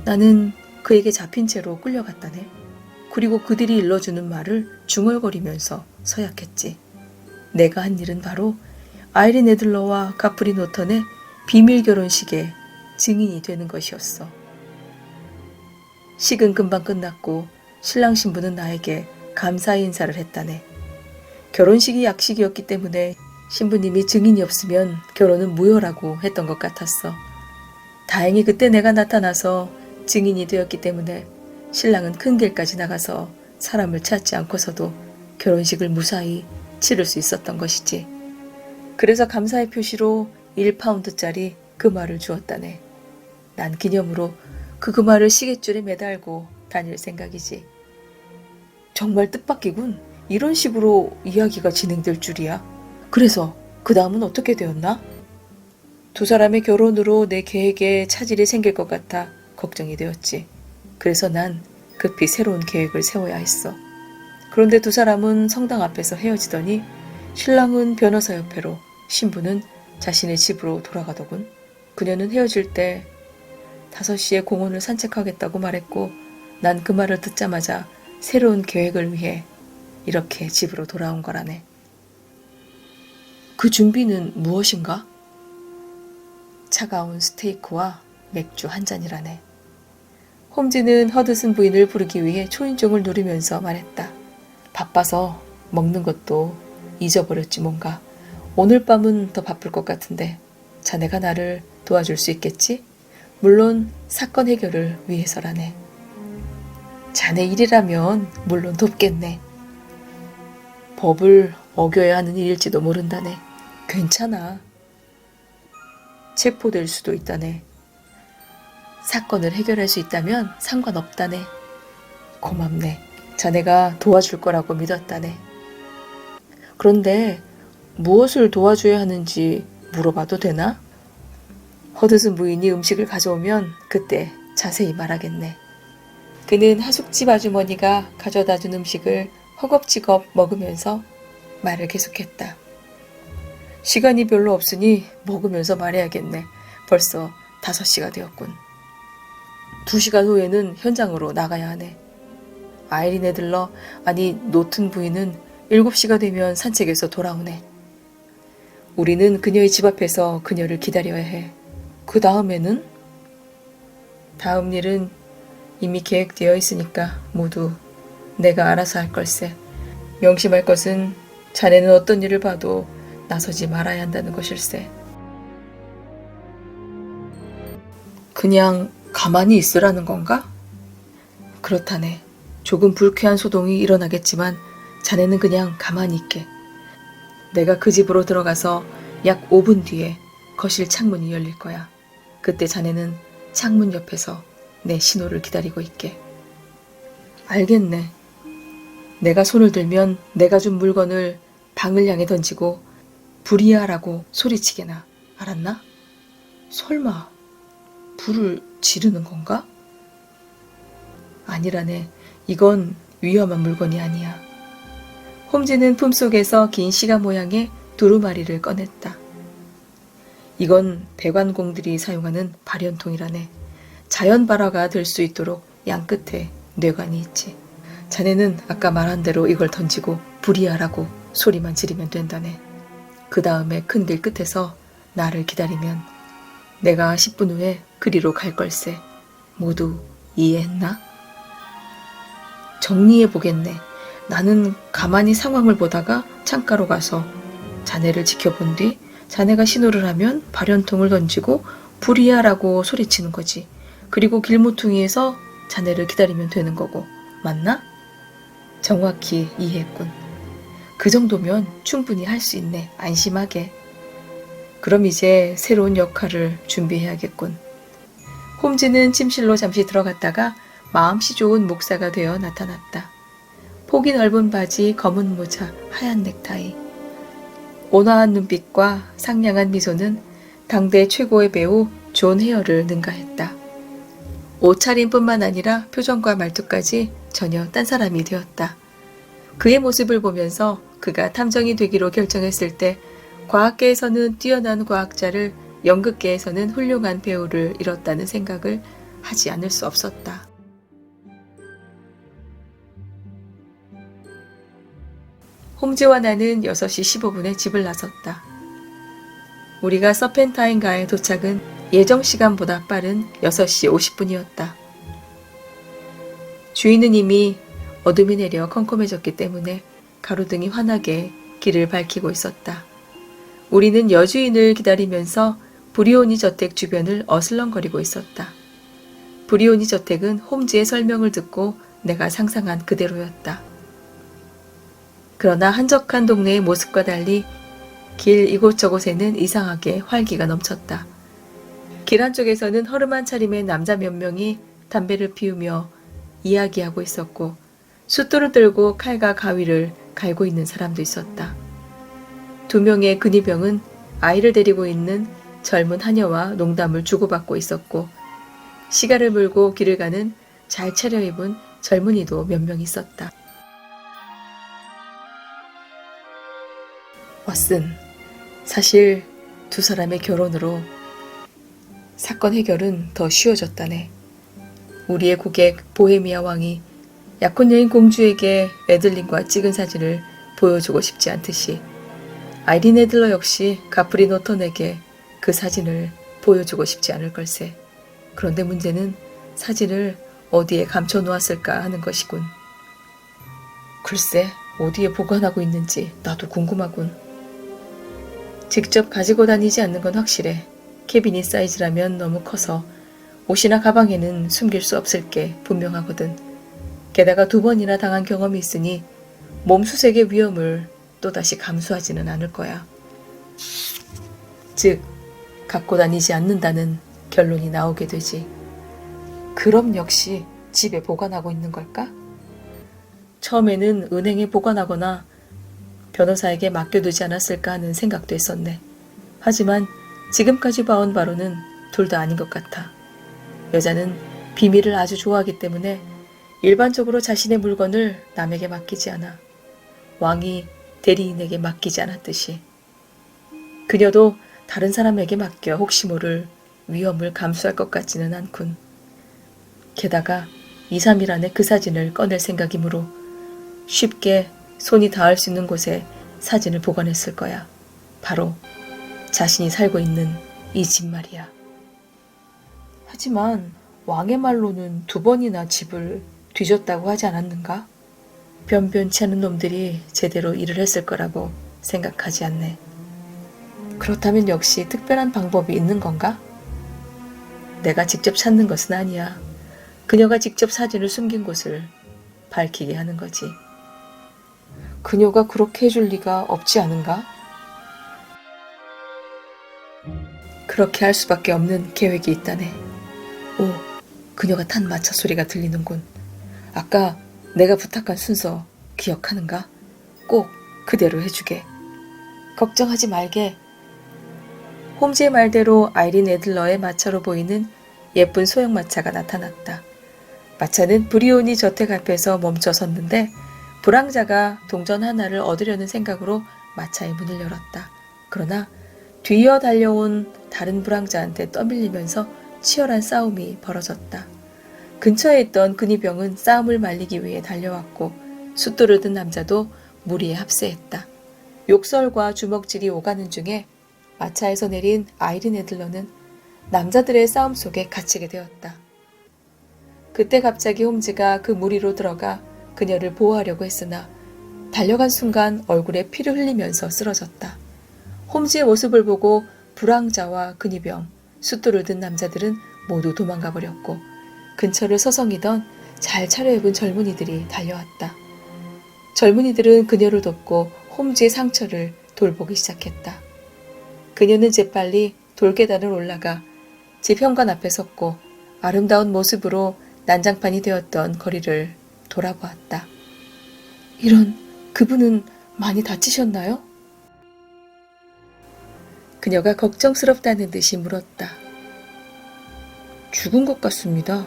나는 그에게 잡힌 채로 끌려갔다네. 그리고 그들이 일러주는 말을 중얼거리면서 서약했지. 내가 한 일은 바로 아이린 애들러와 가프리 노턴의 비밀 결혼식의 증인이 되는 것이었어. 식은 금방 끝났고 신랑 신부는 나에게 감사의 인사를 했다네. 결혼식이 약식이었기 때문에 신부님이 증인이 없으면 결혼은 무효라고 했던 것 같았어. 다행히 그때 내가 나타나서 증인이 되었기 때문에 신랑은 큰 길까지 나가서 사람을 찾지 않고서도 결혼식을 무사히 치를 수 있었던 것이지. 그래서 감사의 표시로 1파운드짜리 금화를 주었다네. 난 기념으로 그 금화를 시계줄에 매달고 다닐 생각이지. 정말 뜻밖이군. 이런 식으로 이야기가 진행될 줄이야. 그래서 그 다음은 어떻게 되었나? 2사람의 결혼으로 내 계획에 차질이 생길 것 같아 걱정이 되었지. 그래서 난 급히 새로운 계획을 세워야 했어. 그런데 2사람은 성당 앞에서 헤어지더니 신랑은 변호사 옆에로 신부는 자신의 집으로 돌아가더군. 그녀는 헤어질 때 5시에 공원을 산책하겠다고 말했고 난 그 말을 듣자마자 새로운 계획을 위해 이렇게 집으로 돌아온 거라네. 그 준비는 무엇인가? 차가운 스테이크와 맥주 한 잔이라네. 홈즈는 허드슨 부인을 부르기 위해 초인종을 누르면서 말했다. 바빠서 먹는 것도 잊어버렸지 뭔가. 오늘 밤은 더 바쁠 것 같은데 자네가 나를 도와줄 수 있겠지? 물론 사건 해결을 위해서라네. 자네 일이라면 물론 돕겠네. 법을 어겨야 하는 일일지도 모른다네. 괜찮아. 체포될 수도 있다네. 사건을 해결할 수 있다면 상관없다네. 고맙네. 자네가 도와줄 거라고 믿었다네. 그런데 무엇을 도와줘야 하는지 물어봐도 되나? 허드슨 부인이 음식을 가져오면 그때 자세히 말하겠네. 그는 하숙집 아주머니가 가져다준 음식을 허겁지겁 먹으면서 말을 계속했다. 시간이 별로 없으니 먹으면서 말해야겠네. 벌써 5시가 되었군. 2시간 후에는 현장으로 나가야 하네. 아이린 애들러, 아니 노튼 부인은 7시가 되면 산책에서 돌아오네. 우리는 그녀의 집 앞에서 그녀를 기다려야 해. 그 다음에는? 다음 일은 이미 계획되어 있으니까 모두 내가 알아서 할 걸세. 명심할 것은 자네는 어떤 일을 봐도 나서지 말아야 한다는 것일세. 그냥 가만히 있으라는 건가? 그렇다네. 조금 불쾌한 소동이 일어나겠지만 자네는 그냥 가만히 있게. 내가 그 집으로 들어가서 약 5분 뒤에 거실 창문이 열릴 거야. 그때 자네는 창문 옆에서 내 신호를 기다리고 있게. 알겠네. 내가 손을 들면 내가 준 물건을 방을 향해 던지고 불이야라고 소리치게나. 알았나? 설마 불을 지르는 건가? 아니라네. 이건 위험한 물건이 아니야. 홈즈는 품속에서 긴 시가 모양의 두루마리를 꺼냈다. 이건 배관공들이 사용하는 발연통이라네. 자연 발화가 될 수 있도록 양 끝에 뇌관이 있지. 자네는 아까 말한 대로 이걸 던지고 불이야라고 소리만 지르면 된다네. 그 다음에 큰 길 끝에서 나를 기다리면 내가 10분 후에 그리로 갈 걸세. 모두 이해했나? 정리해보겠네. 나는 가만히 상황을 보다가 창가로 가서 자네를 지켜본 뒤 자네가 신호를 하면 발연통을 던지고 불이야라고 소리치는 거지. 그리고 길모퉁이에서 자네를 기다리면 되는 거고. 맞나? 정확히 이해했군. 그 정도면 충분히 할 수 있네. 안심하게. 그럼 이제 새로운 역할을 준비해야겠군. 홈즈는 침실로 잠시 들어갔다가 마음씨 좋은 목사가 되어 나타났다. 폭이 넓은 바지, 검은 모자, 하얀 넥타이. 온화한 눈빛과 상냥한 미소는 당대 최고의 배우 존 헤어를 능가했다. 옷차림뿐만 아니라 표정과 말투까지 전혀 딴 사람이 되었다. 그의 모습을 보면서 그가 탐정이 되기로 결정했을 때 과학계에서는 뛰어난 과학자를, 연극계에서는 훌륭한 배우를 잃었다는 생각을 하지 않을 수 없었다. 홈즈와 나는 6시 15분에 집을 나섰다. 우리가 서펜타인가의 도착은 예정 시간보다 빠른 6시 50분이었다. 주인은 이미 어둠이 내려 컴컴해졌기 때문에 가로등이 환하게 길을 밝히고 있었다. 우리는 여주인을 기다리면서 브리오니 저택 주변을 어슬렁거리고 있었다. 브리오니 저택은 홈즈의 설명을 듣고 내가 상상한 그대로였다. 그러나 한적한 동네의 모습과 달리 길 이곳저곳에는 이상하게 활기가 넘쳤다. 길 한쪽에서는 허름한 차림의 남자 몇 명이 담배를 피우며 이야기하고 있었고, 숫돌을 들고 칼과 가위를 갈고 있는 사람도 있었다. 2명의 근위병은 아이를 데리고 있는 젊은 하녀와 농담을 주고받고 있었고, 시가를 물고 길을 가는 잘 차려입은 젊은이도 몇 명 있었다. 왓슨, 사실 2 사람의 결혼으로 사건 해결은 더 쉬워졌다네. 우리의 고객 보헤미아 왕이 약혼 여인 공주에게 애들린과 찍은 사진을 보여주고 싶지 않듯이 아이린 애들러 역시 가프린 오턴에게 그 사진을 보여주고 싶지 않을 걸세. 그런데 문제는 사진을 어디에 감춰놓았을까 하는 것이군. 글쎄, 어디에 보관하고 있는지 나도 궁금하군. 직접 가지고 다니지 않는 건 확실해. 케빈이 사이즈라면 너무 커서 옷이나 가방에는 숨길 수 없을 게 분명하거든. 게다가 2번이나 당한 경험이 있으니 몸수색의 위험을 또다시 감수하지는 않을 거야. 즉, 갖고 다니지 않는다는 결론이 나오게 되지. 그럼 역시 집에 보관하고 있는 걸까? 처음에는 은행에 보관하거나 변호사에게 맡겨두지 않았을까 하는 생각도 했었네. 하지만 지금까지 봐온 바로는 둘 다 아닌 것 같아. 여자는 비밀을 아주 좋아하기 때문에 일반적으로 자신의 물건을 남에게 맡기지 않아. 왕이 대리인에게 맡기지 않았듯이. 그녀도 다른 사람에게 맡겨 혹시 모를 위험을 감수할 것 같지는 않군. 게다가 2, 3일 안에 그 사진을 꺼낼 생각이므로 쉽게 손이 닿을 수 있는 곳에 사진을 보관했을 거야. 바로 자신이 살고 있는 이 집 말이야. 하지만 왕의 말로는 2번이나 집을 뒤졌다고 하지 않았는가? 변변치 않은 놈들이 제대로 일을 했을 거라고 생각하지 않네. 그렇다면 역시 특별한 방법이 있는 건가? 내가 직접 찾는 것은 아니야. 그녀가 직접 사진을 숨긴 곳을 밝히게 하는 거지. 그녀가 그렇게 해줄 리가 없지 않은가? 그렇게 할 수밖에 없는 계획이 있다네. 오, 그녀가 탄 마차 소리가 들리는군. 아까 내가 부탁한 순서 기억하는가? 꼭 그대로 해주게. 걱정하지 말게. 홈즈의 말대로 아이린 애들러의 마차로 보이는 예쁜 소형 마차가 나타났다. 마차는 브리오니 저택 앞에서 멈춰 섰는데 불황자가 동전 하나를 얻으려는 생각으로 마차의 문을 열었다. 그러나 뒤이어 달려온 다른 불황자한테 떠밀리면서 치열한 싸움이 벌어졌다. 근처에 있던 근위병은 싸움을 말리기 위해 달려왔고 숫돌을 든 남자도 무리에 합세했다. 욕설과 주먹질이 오가는 중에 마차에서 내린 아이린 애들러는 남자들의 싸움 속에 갇히게 되었다. 그때 갑자기 홈즈가 그 무리로 들어가 그녀를 보호하려고 했으나 달려간 순간 얼굴에 피를 흘리면서 쓰러졌다. 홈즈의 모습을 보고 불황자와 근위병, 숫돌을 든 남자들은 모두 도망가 버렸고 근처를 서성이던 잘 차려입은 젊은이들이 달려왔다. 젊은이들은 그녀를 돕고 홈즈의 상처를 돌보기 시작했다. 그녀는 재빨리 돌계단을 올라가 집 현관 앞에 섰고 아름다운 모습으로 난장판이 되었던 거리를 돌아보았다. 이런, 그분은 많이 다치셨나요? 그녀가 걱정스럽다는 듯이 물었다. 죽은 것 같습니다.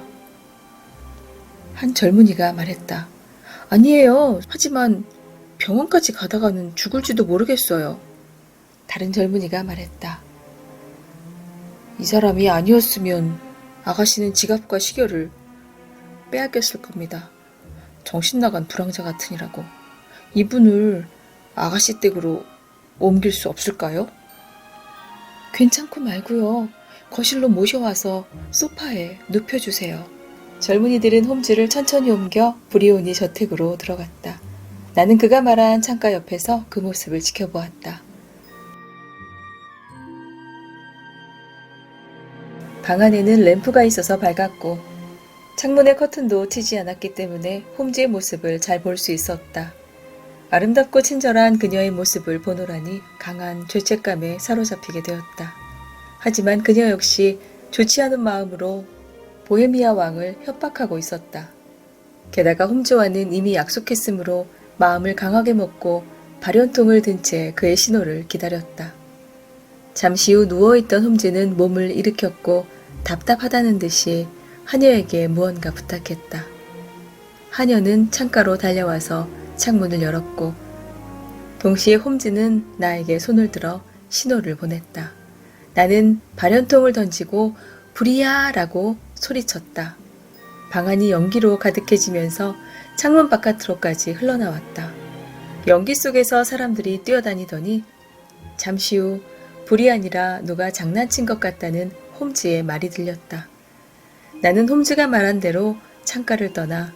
한 젊은이가 말했다. 아니에요. 하지만 병원까지 가다가는 죽을지도 모르겠어요. 다른 젊은이가 말했다. 이 사람이 아니었으면 아가씨는 지갑과 시계를 빼앗겼을 겁니다. 정신 나간 불황자 같으니라고. 이분을 아가씨 댁으로 옮길 수 없을까요? 괜찮고 말고요. 거실로 모셔와서 소파에 눕혀주세요. 젊은이들은 홈즈를 천천히 옮겨 브리오니 저택으로 들어갔다. 나는 그가 말한 창가 옆에서 그 모습을 지켜보았다. 방 안에는 램프가 있어서 밝았고 창문의 커튼도 트지 않았기 때문에 홈즈의 모습을 잘 볼 수 있었다. 아름답고 친절한 그녀의 모습을 보노라니 강한 죄책감에 사로잡히게 되었다. 하지만 그녀 역시 좋지 않은 마음으로 보헤미아 왕을 협박하고 있었다. 게다가 홈즈와는 이미 약속했으므로 마음을 강하게 먹고 발연통을 든 채 그의 신호를 기다렸다. 잠시 후 누워있던 홈즈는 몸을 일으켰고 답답하다는 듯이 하녀에게 무언가 부탁했다. 하녀는 창가로 달려와서 창문을 열었고 동시에 홈즈는 나에게 손을 들어 신호를 보냈다. 나는 발연통을 던지고 불이야! 라고 소리쳤다. 방 안이 연기로 가득해지면서 창문 바깥으로까지 흘러나왔다. 연기 속에서 사람들이 뛰어다니더니 잠시 후 불이 아니라 누가 장난친 것 같다는 홈즈의 말이 들렸다. 나는 홈즈가 말한 대로 창가를 떠나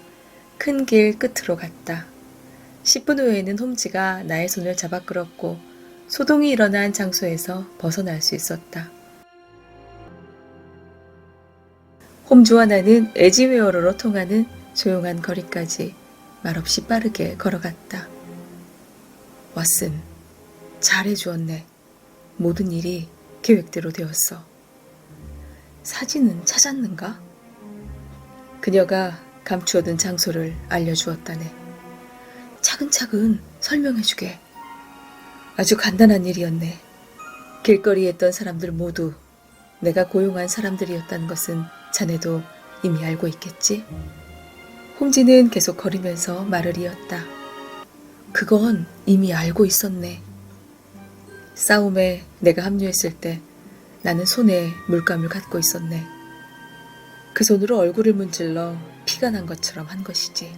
큰 길 끝으로 갔다. 10분 후에는 홈즈가 나의 손을 잡아 끌었고 소동이 일어난 장소에서 벗어날 수 있었다. 홈즈와 나는 에지웨어로로 통하는 조용한 거리까지 말없이 빠르게 걸어갔다. 왓슨, 잘해주었네. 모든 일이 계획대로 되었어. 사진은 찾았는가? 그녀가 감추어둔 장소를 알려주었다네. 차근차근 설명해주게. 아주 간단한 일이었네. 길거리에 있던 사람들 모두 내가 고용한 사람들이었다는 것은 자네도 이미 알고 있겠지? 홈즈는 계속 거리면서 말을 이었다. 그건 이미 알고 있었네. 싸움에 내가 합류했을 때 나는 손에 물감을 갖고 있었네. 그 손으로 얼굴을 문질러 피가 난 것처럼 한 것이지.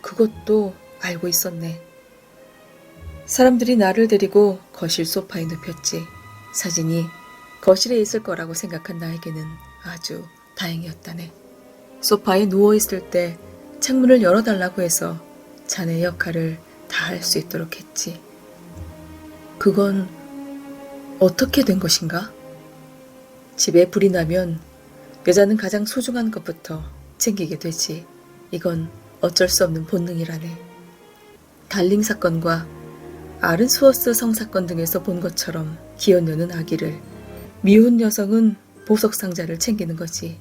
그것도 알고 있었네. 사람들이 나를 데리고 거실 소파에 눕혔지. 사진이 거실에 있을 거라고 생각한 나에게는 아주 다행이었다네. 소파에 누워있을 때 창문을 열어달라고 해서 자네의 역할을 다 할 수 있도록 했지. 그건 어떻게 된 것인가? 집에 불이 나면 여자는 가장 소중한 것부터 챙기게 되지. 이건 어쩔 수 없는 본능이라네. 달링 사건과 아른스워스 성사건 등에서 본 것처럼 기어노는 아기를, 미혼 여성은 보석 상자를 챙기는 거지.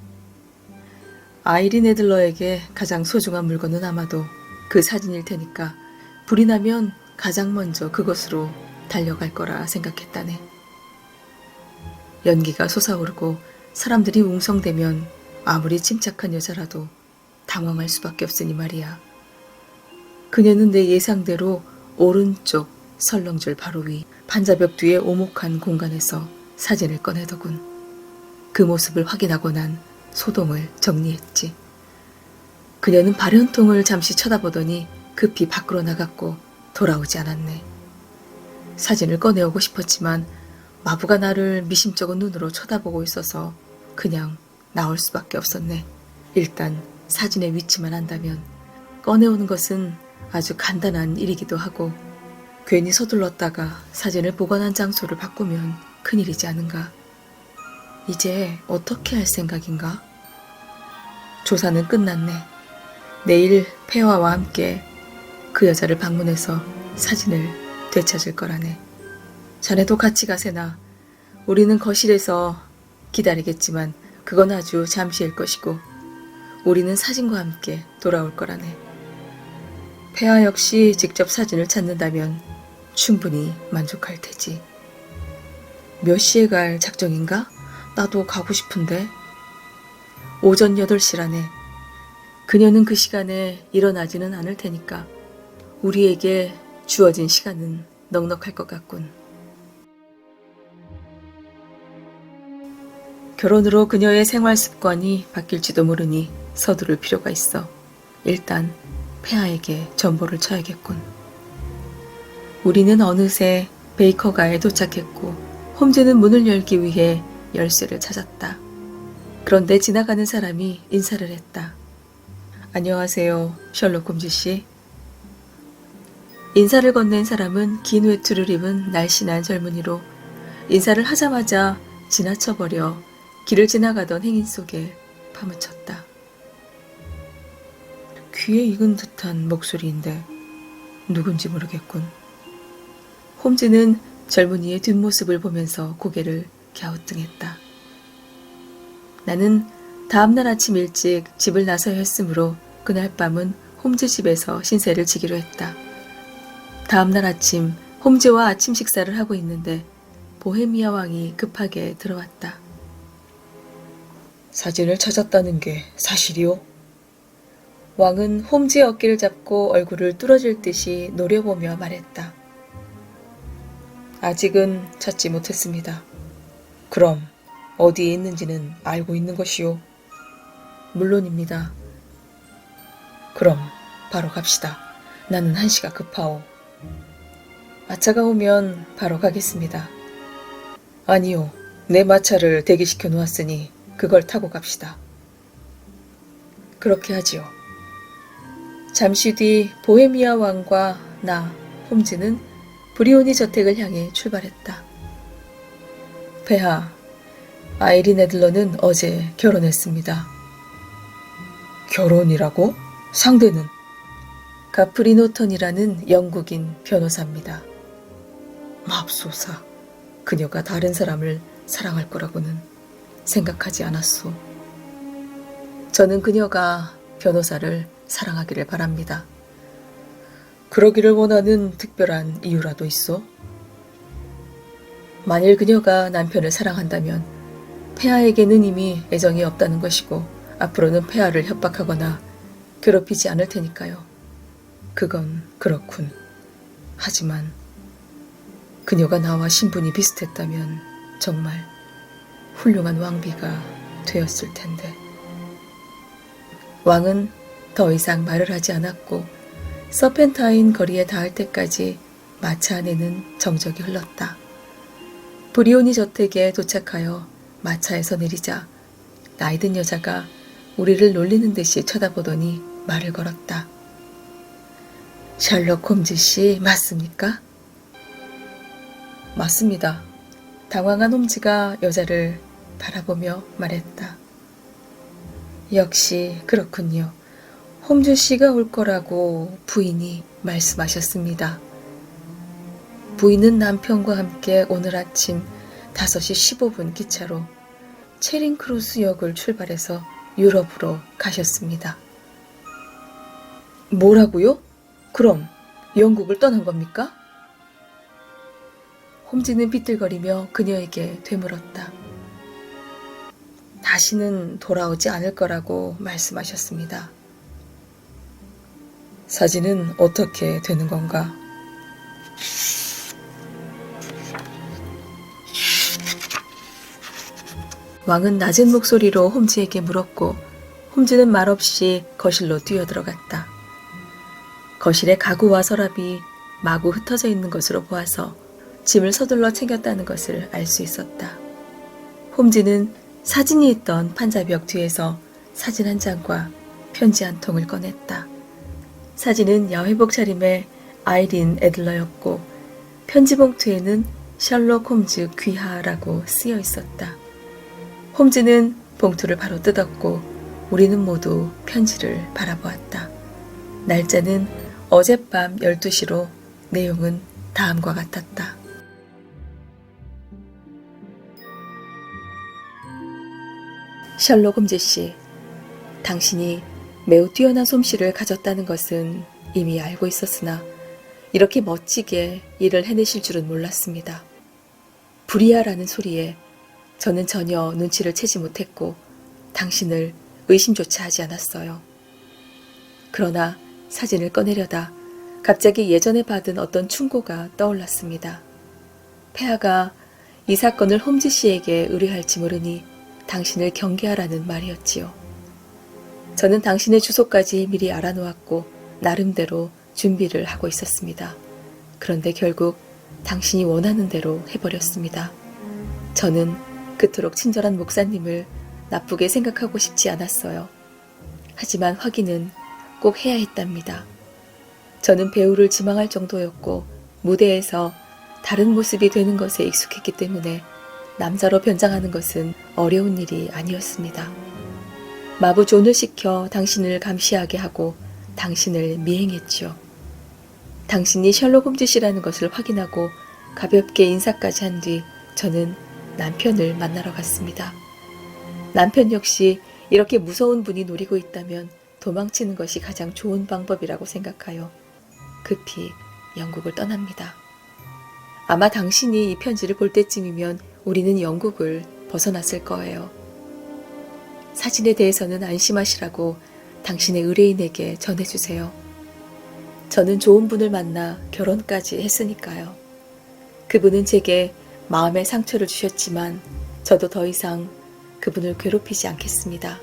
아이린 애들러에게 가장 소중한 물건은 아마도 그 사진일 테니까 불이 나면 가장 먼저 그것으로 달려갈 거라 생각했다네. 연기가 솟아오르고 사람들이 웅성대면 아무리 침착한 여자라도 당황할 수밖에 없으니 말이야. 그녀는 내 예상대로 오른쪽 설렁줄 바로 위 반자벽 뒤에 오목한 공간에서 사진을 꺼내더군. 그 모습을 확인하고 난 소동을 정리했지. 그녀는 발연통을 잠시 쳐다보더니 급히 밖으로 나갔고 돌아오지 않았네. 사진을 꺼내오고 싶었지만 마부가 나를 미심쩍은 눈으로 쳐다보고 있어서 그냥 나올 수밖에 없었네. 일단 사진의 위치만 안다면 꺼내오는 것은 아주 간단한 일이기도 하고 괜히 서둘렀다가 사진을 보관한 장소를 바꾸면 큰일이지 않은가. 이제 어떻게 할 생각인가? 조사는 끝났네. 내일 폐화와 함께 그 여자를 방문해서 사진을 되찾을 거라네. 자네도 같이 가세나. 우리는 거실에서 기다리겠지만 그건 아주 잠시일 것이고 우리는 사진과 함께 돌아올 거라네. 폐하 역시 직접 사진을 찾는다면 충분히 만족할 테지. 몇 시에 갈 작정인가? 나도 가고 싶은데. 오전 8시라네. 그녀는 그 시간에 일어나지는 않을 테니까 우리에게 주어진 시간은 넉넉할 것 같군. 결혼으로 그녀의 생활 습관이 바뀔지도 모르니 서두를 필요가 있어. 일단 폐하에게 전보를 쳐야겠군. 우리는 어느새 베이커가에 도착했고 홈즈는 문을 열기 위해 열쇠를 찾았다. 그런데 지나가는 사람이 인사를 했다. 안녕하세요, 셜록 홈즈 씨. 인사를 건넨 사람은 긴 외투를 입은 날씬한 젊은이로 인사를 하자마자 지나쳐버려 길을 지나가던 행인 속에 파묻혔다. 귀에 익은 듯한 목소리인데 누군지 모르겠군. 홈즈는 젊은이의 뒷모습을 보면서 고개를 갸우뚱했다. 나는 다음날 아침 일찍 집을 나서야 했으므로 그날 밤은 홈즈 집에서 신세를 지기로 했다. 다음날 아침 홈즈와 아침 식사를 하고 있는데 보헤미아 왕이 급하게 들어왔다. 사진을 찾았다는 게 사실이오? 왕은 홈즈의 어깨를 잡고 얼굴을 뚫어질 듯이 노려보며 말했다. 아직은 찾지 못했습니다. 그럼 어디에 있는지는 알고 있는 것이오? 물론입니다. 그럼 바로 갑시다. 나는 한시가 급하오. 마차가 오면 바로 가겠습니다. 아니요, 내 마차를 대기시켜 놓았으니 그걸 타고 갑시다. 그렇게 하지요. 잠시 뒤 보헤미아 왕과 나, 홈즈는 브리오니 저택을 향해 출발했다. 폐하, 아이린 애들러는 어제 결혼했습니다. 결혼이라고? 상대는? 가프리 노턴이라는 영국인 변호사입니다. 맙소사, 그녀가 다른 사람을 사랑할 거라고는 생각하지 않았소. 저는 그녀가 변호사를 사랑하기를 바랍니다. 그러기를 원하는 특별한 이유라도 있어? 만일 그녀가 남편을 사랑한다면 폐하에게는 이미 애정이 없다는 것이고 앞으로는 폐하를 협박하거나 괴롭히지 않을 테니까요. 그건 그렇군. 하지만 그녀가 나와 신분이 비슷했다면 정말 훌륭한 왕비가 되었을 텐데. 왕은 더 이상 말을 하지 않았고 서펜타인 거리에 닿을 때까지 마차 안에는 정적이 흘렀다. 브리오니 저택에 도착하여 마차에서 내리자 나이든 여자가 우리를 놀리는 듯이 쳐다보더니 말을 걸었다. 셜록 홈즈 씨 맞습니까? 맞습니다. 당황한 홈즈가 여자를 바라보며 말했다. 역시 그렇군요. 홈즈 씨가 올 거라고 부인이 말씀하셨습니다. 부인은 남편과 함께 오늘 아침 5시 15분 기차로 체링크로스 역을 출발해서 유럽으로 가셨습니다. 뭐라고요? 그럼 영국을 떠난 겁니까? 홈즈는 비틀거리며 그녀에게 되물었다. 다시는 돌아오지 않을 거라고 말씀하셨습니다. 사진은 어떻게 되는 건가? 왕은 낮은 목소리로 홈즈에게 물었고 홈즈는 말없이 거실로 뛰어들어갔다. 거실에 가구와 서랍이 마구 흩어져 있는 것으로 보아서 짐을 서둘러 챙겼다는 것을 알 수 있었다. 홈즈는 사진이 있던 판자벽 뒤에서 사진 한 장과 편지 한 통을 꺼냈다. 사진은 야회복 차림의 아이린 애들러였고 편지 봉투에는 셜록 홈즈 귀하라고 쓰여 있었다. 홈즈는 봉투를 바로 뜯었고 우리는 모두 편지를 바라보았다. 날짜는 어젯밤 12시로 내용은 다음과 같았다. 셜록 홈즈 씨, 당신이 매우 뛰어난 솜씨를 가졌다는 것은 이미 알고 있었으나 이렇게 멋지게 일을 해내실 줄은 몰랐습니다. 불이야라는 소리에 저는 전혀 눈치를 채지 못했고 당신을 의심조차 하지 않았어요. 그러나 사진을 꺼내려다 갑자기 예전에 받은 어떤 충고가 떠올랐습니다. 폐하가 이 사건을 홈즈 씨에게 의뢰할지 모르니 당신을 경계하라는 말이었지요. 저는 당신의 주소까지 미리 알아놓았고 나름대로 준비를 하고 있었습니다. 그런데 결국 당신이 원하는 대로 해버렸습니다. 저는 그토록 친절한 목사님을 나쁘게 생각하고 싶지 않았어요. 하지만 확인은 꼭 해야 했답니다. 저는 배우를 지망할 정도였고 무대에서 다른 모습이 되는 것에 익숙했기 때문에 남자로 변장하는 것은 어려운 일이 아니었습니다. 마부 존을 시켜 당신을 감시하게 하고 당신을 미행했지요. 당신이 셜록 홈즈 씨라는 것을 확인하고 가볍게 인사까지 한 뒤 저는 남편을 만나러 갔습니다. 남편 역시 이렇게 무서운 분이 노리고 있다면 도망치는 것이 가장 좋은 방법이라고 생각하여 급히 영국을 떠납니다. 아마 당신이 이 편지를 볼 때쯤이면 우리는 영국을 벗어났을 거예요. 사진에 대해서는 안심하시라고 당신의 의뢰인에게 전해주세요. 저는 좋은 분을 만나 결혼까지 했으니까요. 그분은 제게 마음의 상처를 주셨지만 저도 더 이상 그분을 괴롭히지 않겠습니다.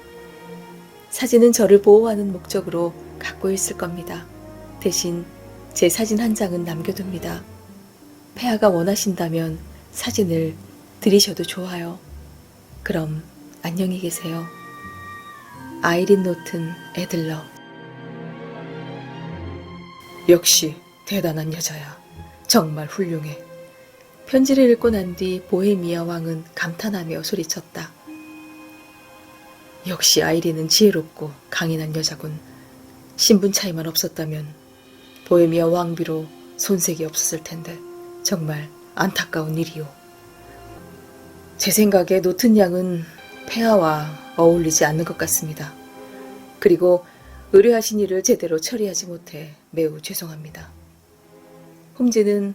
사진은 저를 보호하는 목적으로 갖고 있을 겁니다. 대신 제 사진 한 장은 남겨둡니다. 폐하가 원하신다면 사진을 드리셔도 좋아요. 그럼 안녕히 계세요. 아이린 노튼 애들러. 역시 대단한 여자야. 정말 훌륭해. 편지를 읽고 난 뒤 보헤미아 왕은 감탄하며 소리쳤다. 역시 아이린은 지혜롭고 강인한 여자군. 신분 차이만 없었다면 보헤미아 왕비로 손색이 없었을 텐데 정말 안타까운 일이오. 제 생각에 노튼 양은 폐하와 어울리지 않는 것 같습니다. 그리고 의뢰하신 일을 제대로 처리하지 못해 매우 죄송합니다. 홈즈는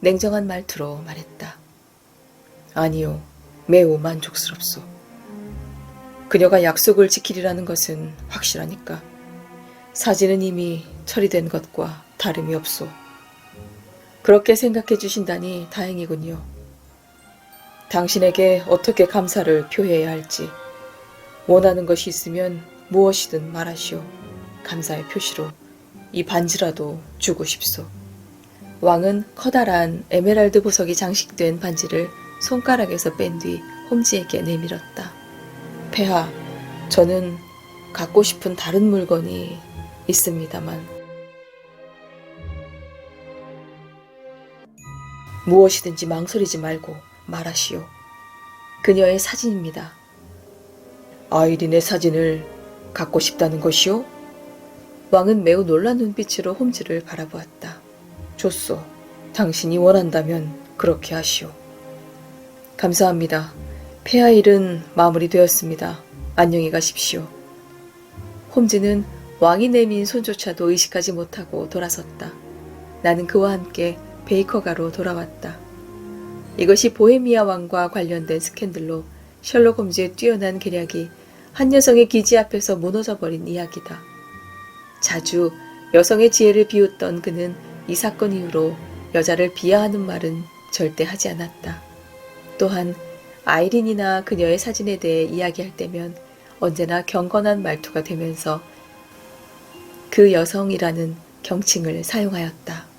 냉정한 말투로 말했다. 아니요, 매우 만족스럽소. 그녀가 약속을 지키리라는 것은 확실하니까. 사진은 이미 처리된 것과 다름이 없소. 그렇게 생각해 주신다니 다행이군요. 당신에게 어떻게 감사를 표해야 할지, 원하는 것이 있으면 무엇이든 말하시오. 감사의 표시로 이 반지라도 주고 싶소. 왕은 커다란 에메랄드 보석이 장식된 반지를 손가락에서 뺀 뒤 홈즈에게 내밀었다. 폐하, 저는 갖고 싶은 다른 물건이 있습니다만. 무엇이든지 망설이지 말고 말하시오. 그녀의 사진입니다. 아이린의 사진을 갖고 싶다는 것이오? 왕은 매우 놀란 눈빛으로 홈즈를 바라보았다. 좋소. 당신이 원한다면 그렇게 하시오. 감사합니다. 폐하 일은 마무리되었습니다. 안녕히 가십시오. 홈즈는 왕이 내민 손조차도 의식하지 못하고 돌아섰다. 나는 그와 함께 베이커가로 돌아왔다. 이것이 보헤미아 왕과 관련된 스캔들로 셜록 홈즈의 뛰어난 계략이 한 여성의 기지 앞에서 무너져버린 이야기다. 자주 여성의 지혜를 비웃던 그는 이 사건 이후로 여자를 비하하는 말은 절대 하지 않았다. 또한 아이린이나 그녀의 사진에 대해 이야기할 때면 언제나 경건한 말투가 되면서 그 여성이라는 경칭을 사용하였다.